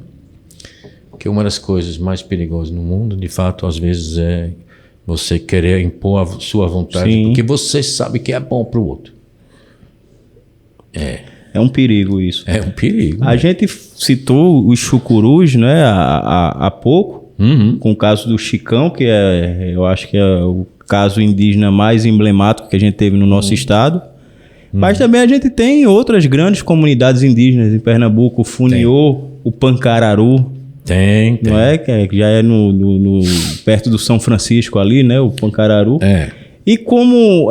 Porque uma das coisas mais perigosas no mundo, de fato, às vezes é você querer impor a sua vontade, Sim. Porque você sabe que é bom para o outro. É um perigo isso. É um perigo. A gente citou os chucurus, né, há pouco, com o caso do Chicão, que eu acho que é o caso indígena mais emblemático que a gente teve no nosso estado. Mas também a gente tem outras grandes comunidades indígenas em Pernambuco, o Funiô, o Pancararu, Tem. Não é? Que já é perto do São Francisco ali, né? O Pancararu. E como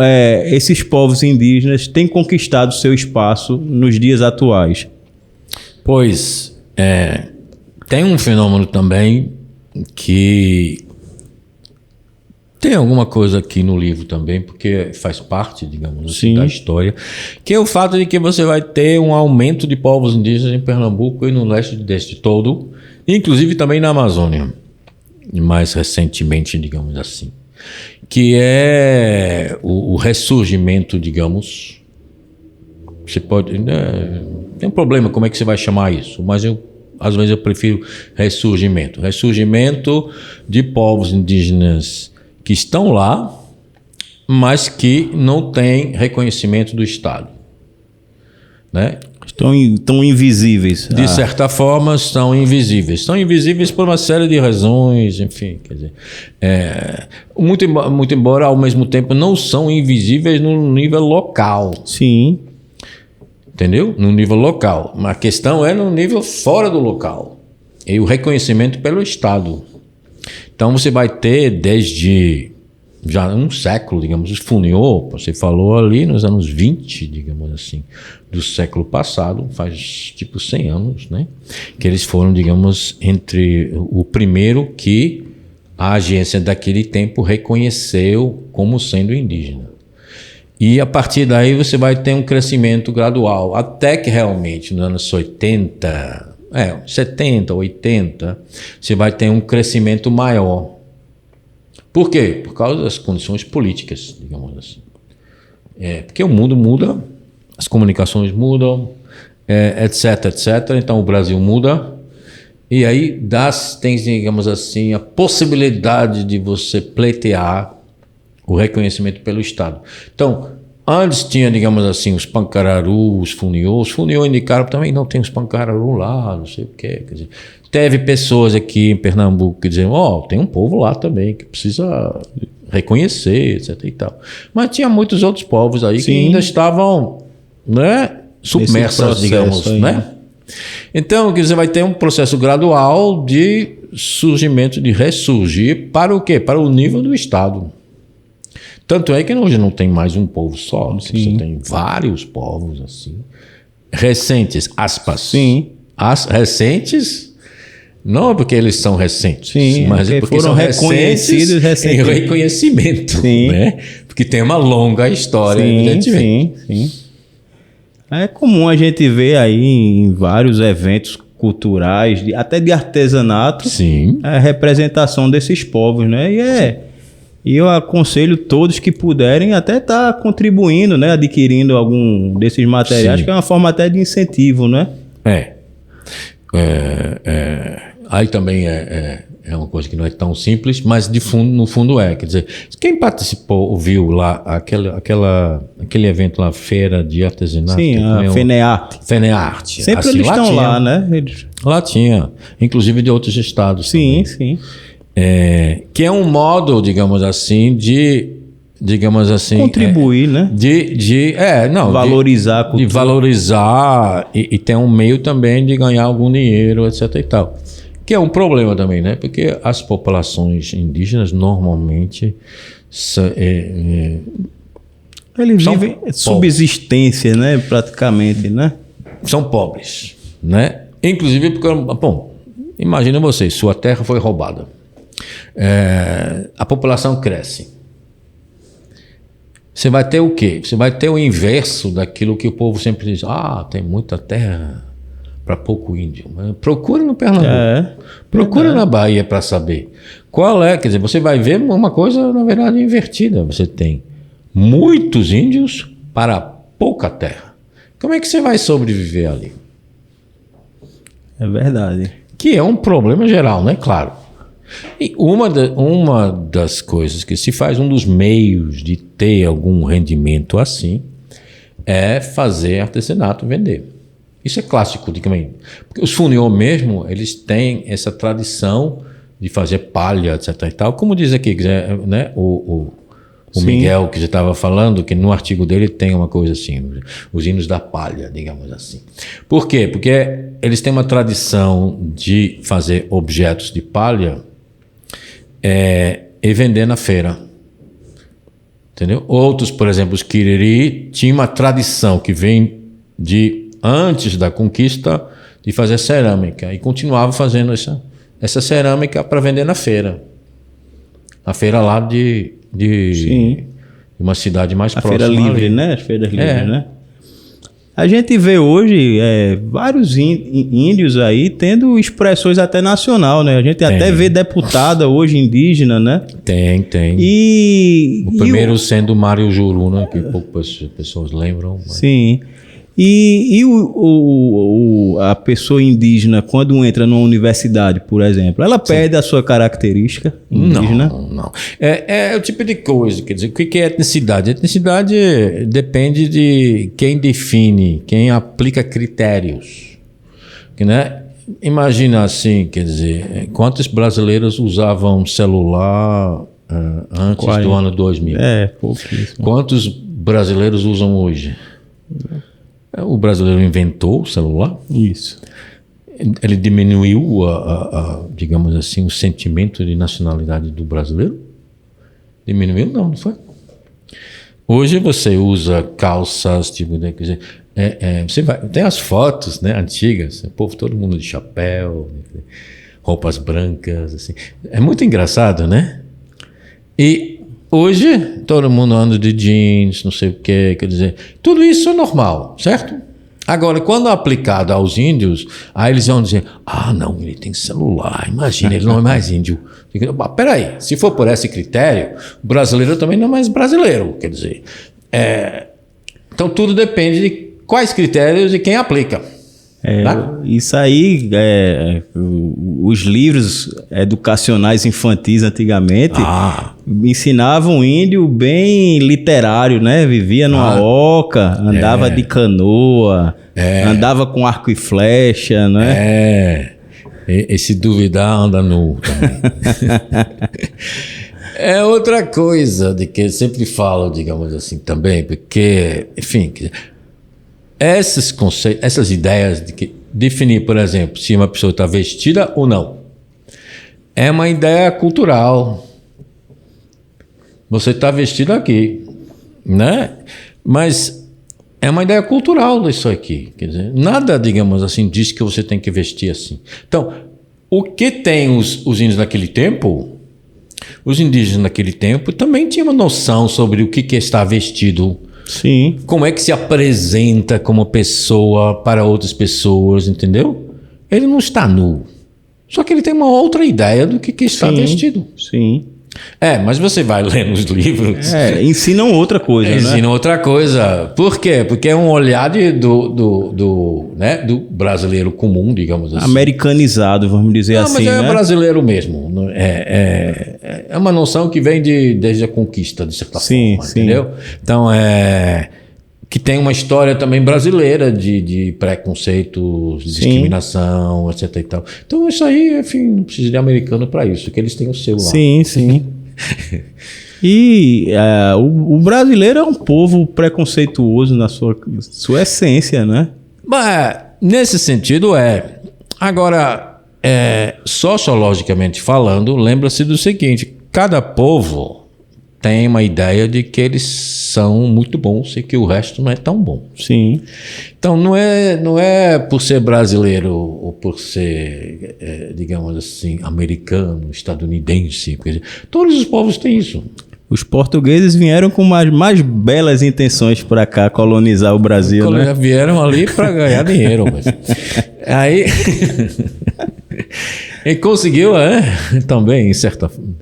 esses povos indígenas têm conquistado seu espaço nos dias atuais? Pois, tem um fenômeno também que tem alguma coisa aqui no livro também, porque faz parte, digamos assim, da história, que é o fato de que você vai ter um aumento de povos indígenas em Pernambuco e no leste deste todo, inclusive também na Amazônia, mais recentemente, digamos assim, que é o ressurgimento, digamos, você pode... tem um problema, como é que você vai chamar isso? Mas às vezes eu prefiro ressurgimento. Ressurgimento de povos indígenas que estão lá, mas que não têm reconhecimento do Estado. Né? Estão invisíveis. De certa forma, estão invisíveis. Estão invisíveis por uma série de razões, enfim. Quer dizer, muito embora, ao mesmo tempo, não são invisíveis no nível local. Sim. Entendeu? No nível local. Mas a questão é no nível fora do local. E o reconhecimento pelo Estado. Então você vai ter desde já um século, digamos, os Funiô, você falou ali nos anos 20, digamos assim, do século passado, faz tipo 100 anos, né? Que eles foram, digamos, entre o primeiro que a agência daquele tempo reconheceu como sendo indígena. E a partir daí você vai ter um crescimento gradual, até que realmente nos anos 70, 80, você vai ter um crescimento maior. Por quê? Por causa das condições políticas, digamos assim. Porque o mundo muda, as comunicações mudam, etc. Então o Brasil muda, e aí tem, digamos assim, a possibilidade de você pleitear o reconhecimento pelo Estado. Então, antes tinha, digamos assim, os Pancararu, os Funiô indicaram também, não tem os Pancararu lá, não sei o quê. Quer dizer, teve pessoas aqui em Pernambuco que diziam, tem um povo lá também que precisa reconhecer, etc. e tal. Mas tinha muitos outros povos aí que ainda estavam, né, submersos, digamos, né? Então, quer dizer, vai ter um processo gradual de surgimento, de ressurgir para o quê? Para o nível do Estado. Tanto é que hoje não tem mais um povo só, você tem vários povos assim, recentes, aspas. Sim. Recentes, não é porque eles são recentes, mas porque é porque foram são reconhecidos em reconhecimento, né? Porque tem uma longa história, evidentemente. Sim. É comum a gente ver aí em vários eventos culturais, até de artesanato, a representação desses povos, né? E eu aconselho todos que puderem até estar contribuindo, né? Adquirindo algum desses materiais, que é uma forma até de incentivo, né? Aí também é uma coisa que não é tão simples, mas no fundo é. Quer dizer, quem participou, viu lá aquele evento lá, Feira de Artesanato? Sim, a FENEARTE. FENEARTE. Sempre assim, eles estão lá, né? Lá tinha, inclusive de outros estados. Sim. Que é um modo, digamos assim, contribuir, né? Valorizar a cultura. De valorizar e ter um meio também de ganhar algum dinheiro, etc. e tal. Que é um problema também, né? Porque as populações indígenas normalmente eles vivem subsistência, né? Praticamente, né? São pobres, né? Inclusive porque, imagina você, sua terra foi roubada. A população cresce. Você vai ter o quê? Você vai ter o inverso daquilo que o povo sempre diz. Tem muita terra para pouco índio. Procura no Pernambuco. Procura na Bahia para saber. Qual é? Quer dizer, você vai ver uma coisa, na verdade, invertida. Você tem muitos índios para pouca terra. Como é que você vai sobreviver ali? É verdade. Que é um problema geral, né? Claro. E uma das coisas que se faz, um dos meios de ter algum rendimento assim, é fazer artesanato, vender. Isso é clássico, digamos. Porque os Funiô mesmo, eles têm essa tradição de fazer palha, etc. e tal. Como diz aqui, né? O Sim. Miguel, que já estava falando, que no artigo dele tem uma coisa assim, os hinos da palha, digamos assim. Por quê? Porque eles têm uma tradição de fazer objetos de palha e vender na feira. Entendeu? Outros, por exemplo, os Quiriri, tinham uma tradição que vem de antes da conquista de fazer cerâmica e continuava fazendo essa cerâmica para vender na feira. A feira lá de uma cidade mais próxima. A feira livre, ali. né? As feiras livres, né? A gente vê hoje vários índios aí tendo expressões até nacional, né? A gente até vê deputada hoje indígena, né? Tem. O primeiro sendo o Mário Juruna, que poucas pessoas lembram. Mas... Sim. E a pessoa indígena, quando entra numa universidade, por exemplo, ela perde a sua característica indígena? Não. É o tipo de coisa, quer dizer, o que é etnicidade? Etnicidade depende de quem define, quem aplica critérios. Né? Imagina assim, quer dizer, quantos brasileiros usavam celular antes do ano 2000? Pouquíssimo. Quantos brasileiros usam hoje? O brasileiro inventou o celular. Isso. Ele diminuiu, digamos assim, o sentimento de nacionalidade do brasileiro? Diminuiu? Não foi. Hoje você usa calças, tipo, quer dizer, você tem as fotos, né, antigas, o povo, todo mundo de chapéu, roupas brancas, assim. É muito engraçado, né? E hoje, todo mundo anda de jeans, não sei o quê, quer dizer, tudo isso é normal, certo? Agora, quando aplicado aos índios, aí eles vão dizer, não, ele tem celular, imagina, ele não é mais índio. Peraí, se for por esse critério, o brasileiro também não é mais brasileiro, quer dizer. Então, tudo depende de quais critérios e quem aplica. Tá? Isso aí, os livros educacionais infantis antigamente ensinavam o índio bem literário, né? Vivia numa oca, andava de canoa, andava com arco e flecha, né? E se duvidar, anda nu também. É outra coisa de que eu sempre falo, digamos assim, também, porque, enfim... Esses conceitos, essas ideias de que definir, por exemplo, se uma pessoa está vestida ou não, é uma ideia cultural. Você está vestido aqui, né? Mas é uma ideia cultural isso aqui. Quer dizer, nada, digamos assim, diz que você tem que vestir assim. Então, o que tem os índios naquele tempo? Os indígenas naquele tempo também tinham uma noção sobre o que é estar vestido. Sim. Como é que se apresenta como pessoa para outras pessoas, entendeu? Ele não está nu. Só que ele tem uma outra ideia do que está vestido. Sim. Mas você vai ler nos livros... ensinam outra coisa, né? Ensinam outra coisa. Por quê? Porque é um olhar do brasileiro comum, digamos assim. Americanizado, vamos dizer assim, mas né? Brasileiro mesmo. É uma noção que vem desde a conquista, de certa forma, entendeu? Então, que tem uma história também brasileira de preconceitos, de discriminação, etc. E tal. Então, isso aí, enfim, não precisa de americano para isso, que eles têm o seu lá. Sim. E o brasileiro é um povo preconceituoso na sua essência, né? Mas, nesse sentido, Agora, sociologicamente falando, lembra-se do seguinte: cada povo tem uma ideia de que eles são muito bons e que o resto não é tão bom. Sim. Então, não é por ser brasileiro ou por ser, digamos assim, americano, estadunidense. Porque todos os povos têm isso. Os portugueses vieram com mais belas intenções para cá colonizar o Brasil, né? Vieram ali para ganhar dinheiro. Mas... Aí... E conseguiu, também, em certa forma.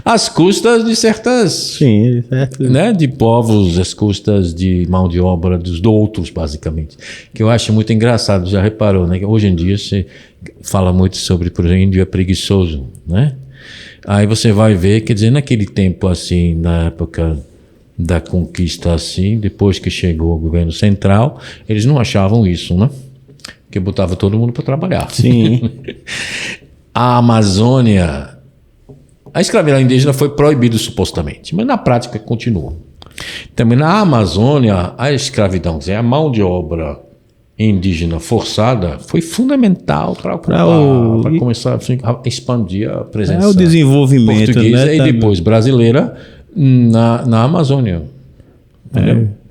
Às custas de certas... Sim, certo. Né, de povos, às custas de mão de obra dos outros, basicamente. Que eu acho muito engraçado, já reparou, né? Que hoje em dia se fala muito sobre, por exemplo, índio é preguiçoso, né? Aí você vai ver, quer dizer, naquele tempo assim, na época da conquista assim, depois que chegou o governo central, eles não achavam isso, né? Porque botava todo mundo para trabalhar. Sim. A Amazônia A escravidão indígena foi proibida supostamente, mas na prática continua. Também na Amazônia, a escravidão, quer dizer, a mão de obra indígena forçada foi fundamental para começar a expandir a presença o desenvolvimento, portuguesa, né, e depois brasileira na Amazônia.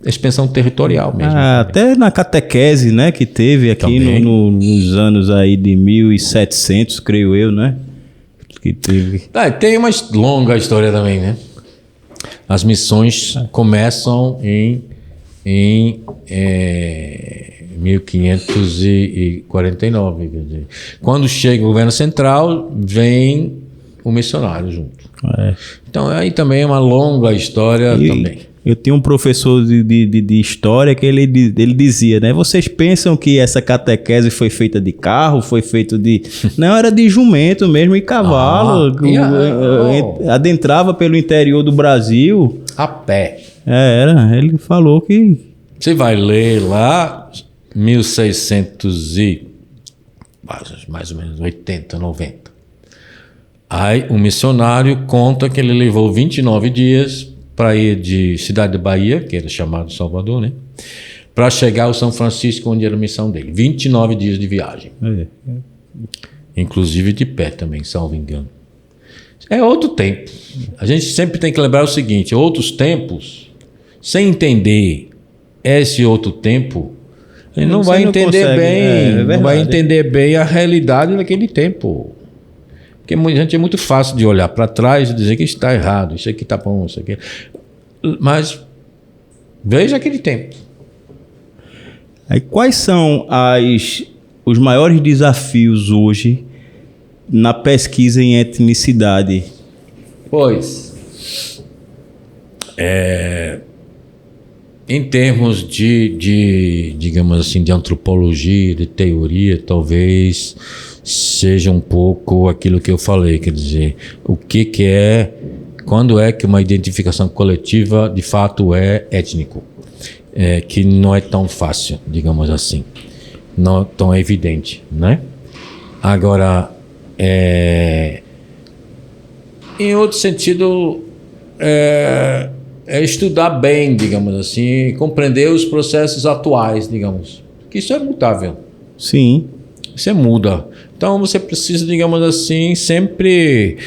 Expansão territorial mesmo. Até na catequese, né, que teve aqui nos anos aí de 1700, creio eu, né? Que teve. Tem uma longa história também, né? As missões começam em 1549. Quer dizer, quando chega o governo central, vem o missionário junto. Então aí também é uma longa história também. Eu tinha um professor de história que ele dizia, né? Vocês pensam que essa catequese foi feita de carro, foi feito de... Não, era de jumento mesmo e cavalo. Adentrava pelo interior do Brasil. A pé. Era. Ele falou que... Você vai ler lá, 1600 e... mais ou menos 80, 90. Aí o missionário conta que ele levou 29 dias... para ir de Cidade de Bahia, que era chamado Salvador, né? Para chegar ao São Francisco, onde era a missão dele. 29 dias de viagem. Inclusive de pé também, salvo engano. É outro tempo. A gente sempre tem que lembrar o seguinte, outros tempos, sem entender esse outro tempo, a gente não vai entender bem, não vai entender bem a realidade daquele tempo. Porque a gente é muito fácil de olhar para trás e dizer que isso está errado, isso aqui está bom, isso aqui. Mas veja aquele tempo. Aí, quais são os maiores desafios hoje na pesquisa em etnicidade? Pois, em termos digamos assim, de antropologia, de teoria, talvez seja um pouco aquilo que eu falei, quer dizer, quando é que uma identificação coletiva de fato é étnico, que não é tão fácil, digamos assim, não tão evidente, né? Agora, em outro sentido, é estudar bem, digamos assim, compreender os processos atuais, digamos, que isso é mutável. Sim. Você muda. Então você precisa, digamos assim, sempre,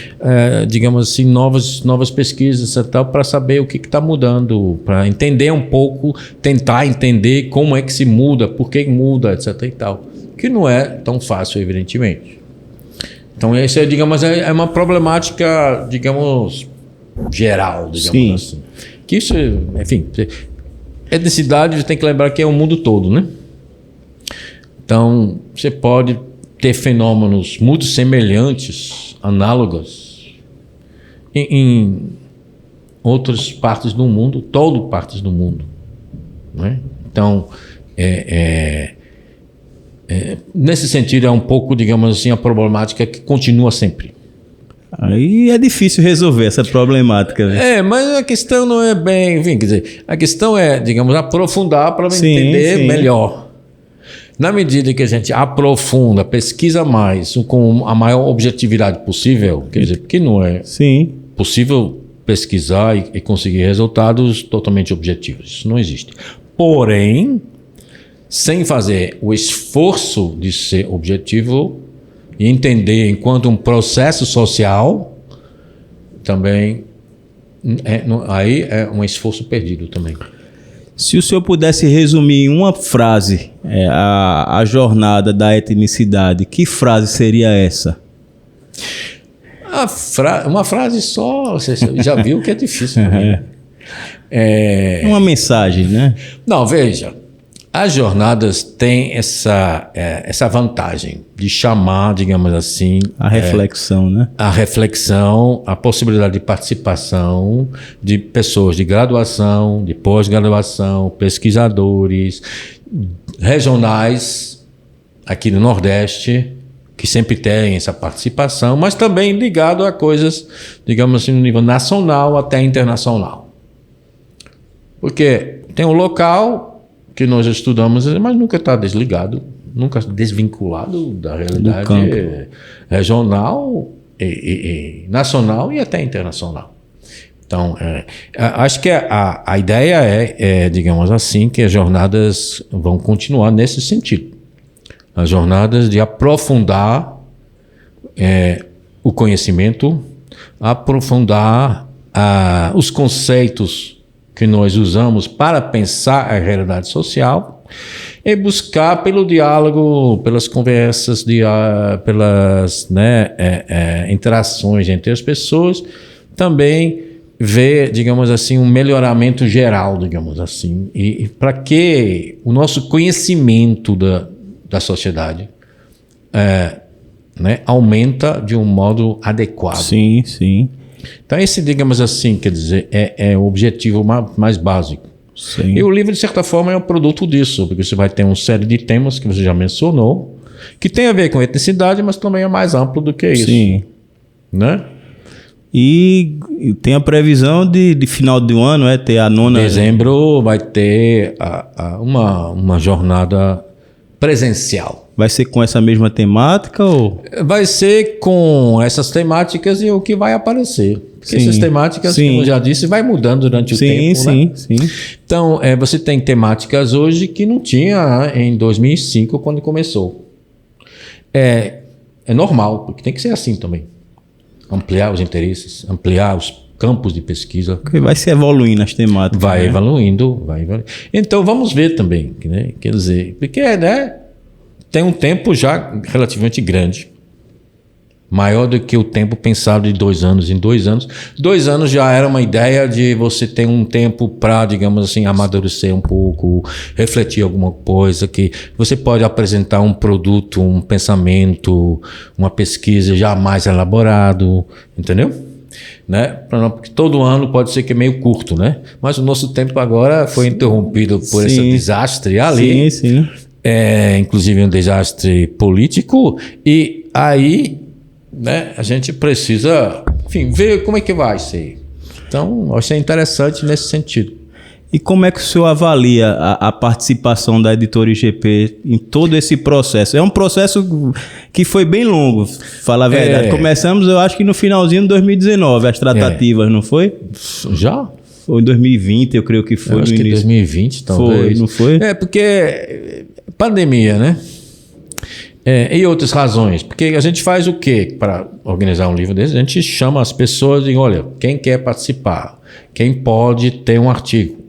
digamos assim, novas pesquisas e tal, para saber o que está mudando, para entender um pouco, tentar entender como é que se muda, por que muda, etc. e tal. Que não é tão fácil, evidentemente. Então esse é uma problemática, digamos, geral, digamos assim. Que isso, enfim, etnicidade tem que lembrar que é o mundo todo, né? Então, você pode ter fenômenos muito semelhantes, análogos, em outras partes do mundo, todo partes do mundo, né? Então, nesse sentido, é um pouco, digamos assim, a problemática que continua sempre. Aí é difícil resolver essa problemática, né? Mas a questão não é bem... Enfim, quer dizer, a questão é, digamos, aprofundar para entender melhor. Na medida que a gente aprofunda, pesquisa mais, com a maior objetividade possível, quer dizer, porque não é possível pesquisar e conseguir resultados totalmente objetivos. Isso não existe. Porém, sem fazer o esforço de ser objetivo e entender enquanto um processo social, também aí é um esforço perdido também. Se o senhor pudesse resumir em uma frase a jornada da etnicidade, que frase seria essa? Uma frase só, você já viu que é difícil. Uma mensagem, né? Não, veja, as jornadas têm essa vantagem de chamar, digamos assim... A reflexão, né? A reflexão, a possibilidade de participação de pessoas de graduação, de pós-graduação, pesquisadores, regionais, aqui no Nordeste, que sempre tem essa participação, mas também ligado a coisas, digamos assim, no nível nacional até internacional. Porque tem um local que nós estudamos, mas nunca está desligado, nunca desvinculado da realidade regional nacional e até internacional. Então, acho que a ideia digamos assim, que as jornadas vão continuar nesse sentido. As jornadas de aprofundar o conhecimento, aprofundar os conceitos que nós usamos para pensar a realidade social e buscar pelo diálogo, pelas conversas, pelas interações entre as pessoas, também ver, digamos assim, um melhoramento geral, digamos assim, e para que o nosso conhecimento da sociedade aumenta de um modo adequado. Sim, sim. Então esse, digamos assim, quer dizer, é o objetivo mais básico. Sim. E o livro, de certa forma, é um produto disso, porque você vai ter uma série de temas que você já mencionou, que tem a ver com etnicidade, mas também é mais amplo do que isso. Sim. Né? E tem a previsão de final do ano, ter a 9ª... Dezembro vai ter uma jornada presencial. Vai ser com essa mesma temática ou... Vai ser com essas temáticas e o que vai aparecer. Porque Sim, essas temáticas, sim. como eu já disse, vai mudando durante o tempo. Sim, né? sim. Então, você tem temáticas hoje que não tinha em 2005, quando começou. É normal, porque tem que ser assim também. Ampliar os interesses, ampliar os campos de pesquisa. Porque vai se evoluindo as temáticas. Vai evoluindo, vai evoluindo. Então, vamos ver também, né? Quer dizer, porque tem um tempo já relativamente grande, maior do que o tempo pensado de 2 anos em 2 anos. 2 anos já era uma ideia de você ter um tempo para, digamos assim, amadurecer um pouco, refletir alguma coisa, que você pode apresentar um produto, um pensamento, uma pesquisa já mais elaborado, entendeu? Né? Porque todo ano pode ser que é meio curto, né? Mas o nosso tempo agora foi interrompido por esse desastre ali. Sim. Inclusive um desastre político, e aí, né, a gente precisa, enfim, ver como é que vai ser. Então, acho que é interessante nesse sentido. E como é que o senhor avalia a participação da Editora IGP em todo esse processo? É um processo que foi bem longo, falar a verdade. Começamos, eu acho que no finalzinho de 2019, as tratativas, não foi? Já? Ou em 2020, eu creio que foi. Eu acho que 2020, talvez. Foi, não foi? Porque pandemia, né? E outras razões. Porque a gente faz o quê para organizar um livro desse? A gente chama as pessoas e olha, quem quer participar? Quem pode ter um artigo?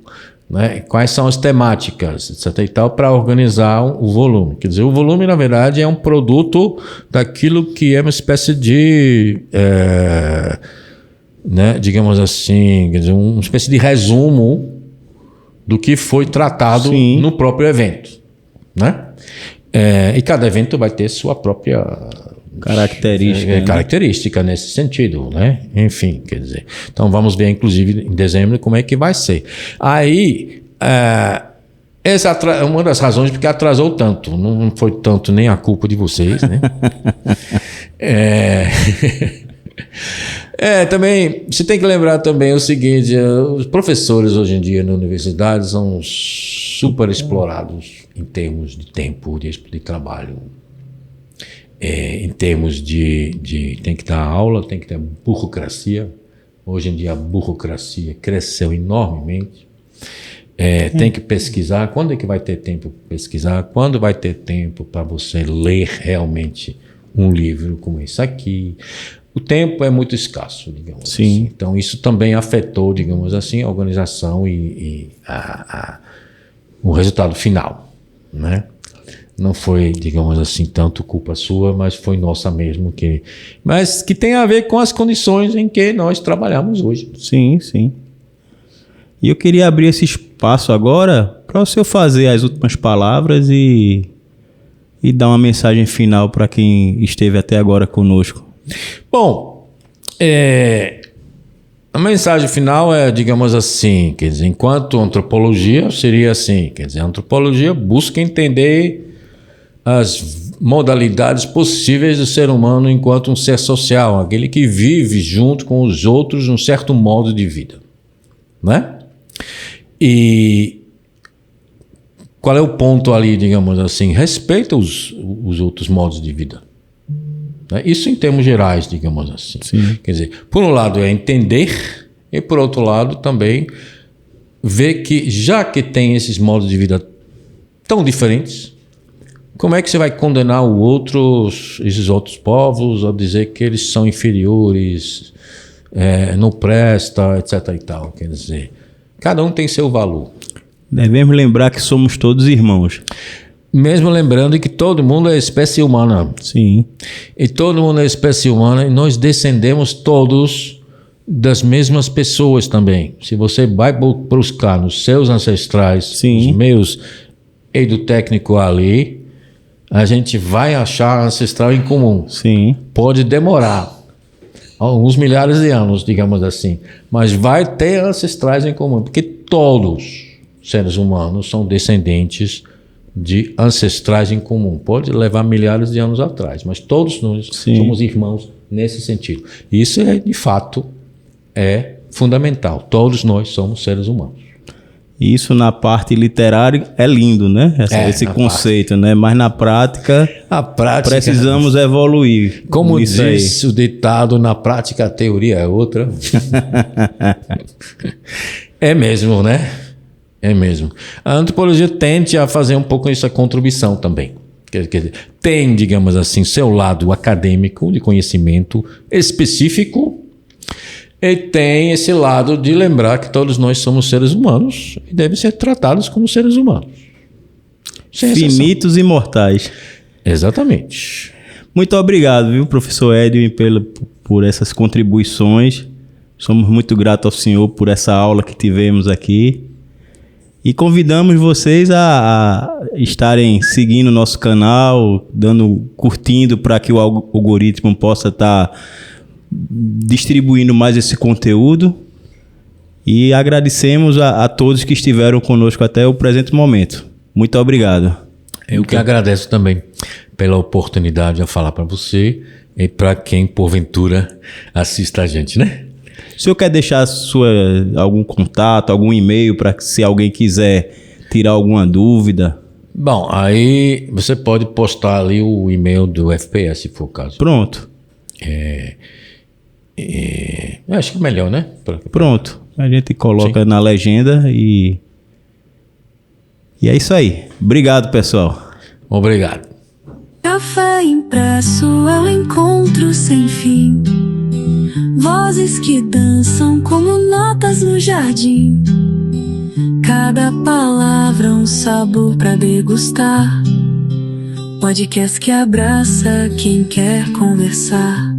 Né? Quais são as temáticas, etc. e tal, para organizar o volume. Quer dizer, o volume, na verdade, é um produto daquilo que é uma espécie de... digamos assim, quer dizer, uma espécie de resumo do que foi tratado no próprio evento, né? E cada evento vai ter sua própria característica nesse sentido, né? Enfim, quer dizer, então vamos ver inclusive em dezembro como é que vai ser. Aí essa é uma das razões porque atrasou tanto, não foi tanto nem a culpa de vocês, né? Também, você tem que lembrar também o seguinte, os professores hoje em dia na universidade são super explorados em termos de tempo de trabalho, em termos de tem que dar aula, tem que ter burocracia. Hoje em dia a burocracia cresceu enormemente. Tem que pesquisar. Quando é que vai ter tempo para pesquisar? Quando vai ter tempo para você ler realmente um livro como esse aqui? O tempo é muito escasso, digamos assim. Então, isso também afetou, digamos assim, a organização e o resultado final, né? Não foi, digamos assim, tanto culpa sua, mas foi nossa mesmo. Mas que tem a ver com as condições em que nós trabalhamos hoje. Sim. E eu queria abrir esse espaço agora para o senhor fazer as últimas palavras e dar uma mensagem final para quem esteve até agora conosco. Bom, a mensagem final é, digamos assim, quer dizer, enquanto antropologia seria assim, quer dizer, a antropologia busca entender as modalidades possíveis do ser humano enquanto um ser social, aquele que vive junto com os outros num certo modo de vida, né? E qual é o ponto ali, digamos assim? Respeita os outros modos de vida. né? Isso em termos gerais, digamos assim. Sim. Quer dizer, por um lado é entender e por outro lado também ver que já que tem esses modos de vida tão diferentes, como é que você vai condenar esses outros povos, ou dizer que eles são inferiores, não presta, etc. e tal. Quer dizer, cada um tem seu valor. Devemos lembrar que somos todos irmãos. Mesmo lembrando que todo mundo é espécie humana. Sim. E todo mundo é espécie humana e nós descendemos todos das mesmas pessoas também. Se você vai buscar nos seus ancestrais, Sim. os meus e do técnico ali, a gente vai achar ancestral em comum. Sim. Pode demorar alguns milhares de anos, digamos assim, mas vai ter ancestrais em comum, porque todos seres humanos são descendentes de ancestrais em comum. Pode levar milhares de anos atrás, mas todos nós somos irmãos nesse sentido. Isso é, de fato, é fundamental. Todos nós somos seres humanos. Isso na parte literária é lindo, né? Esse conceito, né? Mas na prática, precisamos evoluir. Como diz o ditado, na prática a teoria é outra. É mesmo, né? É mesmo. A antropologia tende a fazer um pouco essa contribuição também. Quer dizer, tem, digamos assim, seu lado acadêmico, de conhecimento específico, e tem esse lado de lembrar que todos nós somos seres humanos e devem ser tratados como seres humanos. Finitos e mortais. Exatamente. Muito obrigado, viu, professor Edwin, por essas contribuições. Somos muito gratos ao senhor por essa aula que tivemos aqui. E convidamos vocês a estarem seguindo o nosso canal, curtindo para que o algoritmo possa estar distribuindo mais esse conteúdo. E agradecemos a todos que estiveram conosco até o presente momento. Muito obrigado. Eu que agradeço também pela oportunidade de falar para você e para quem porventura assista a gente, né? O senhor quer deixar algum contato, algum e-mail para que se alguém quiser tirar alguma dúvida? Bom, aí você pode postar ali o e-mail do FPS, se for o caso. Pronto. Eu acho que é melhor, né? Pronto. A gente coloca na legenda e é isso aí. Obrigado, pessoal. Obrigado. Café Impresso é um encontro sem fim. Vozes que dançam como notas no jardim. Cada palavra um sabor pra degustar. Podcast que abraça quem quer conversar.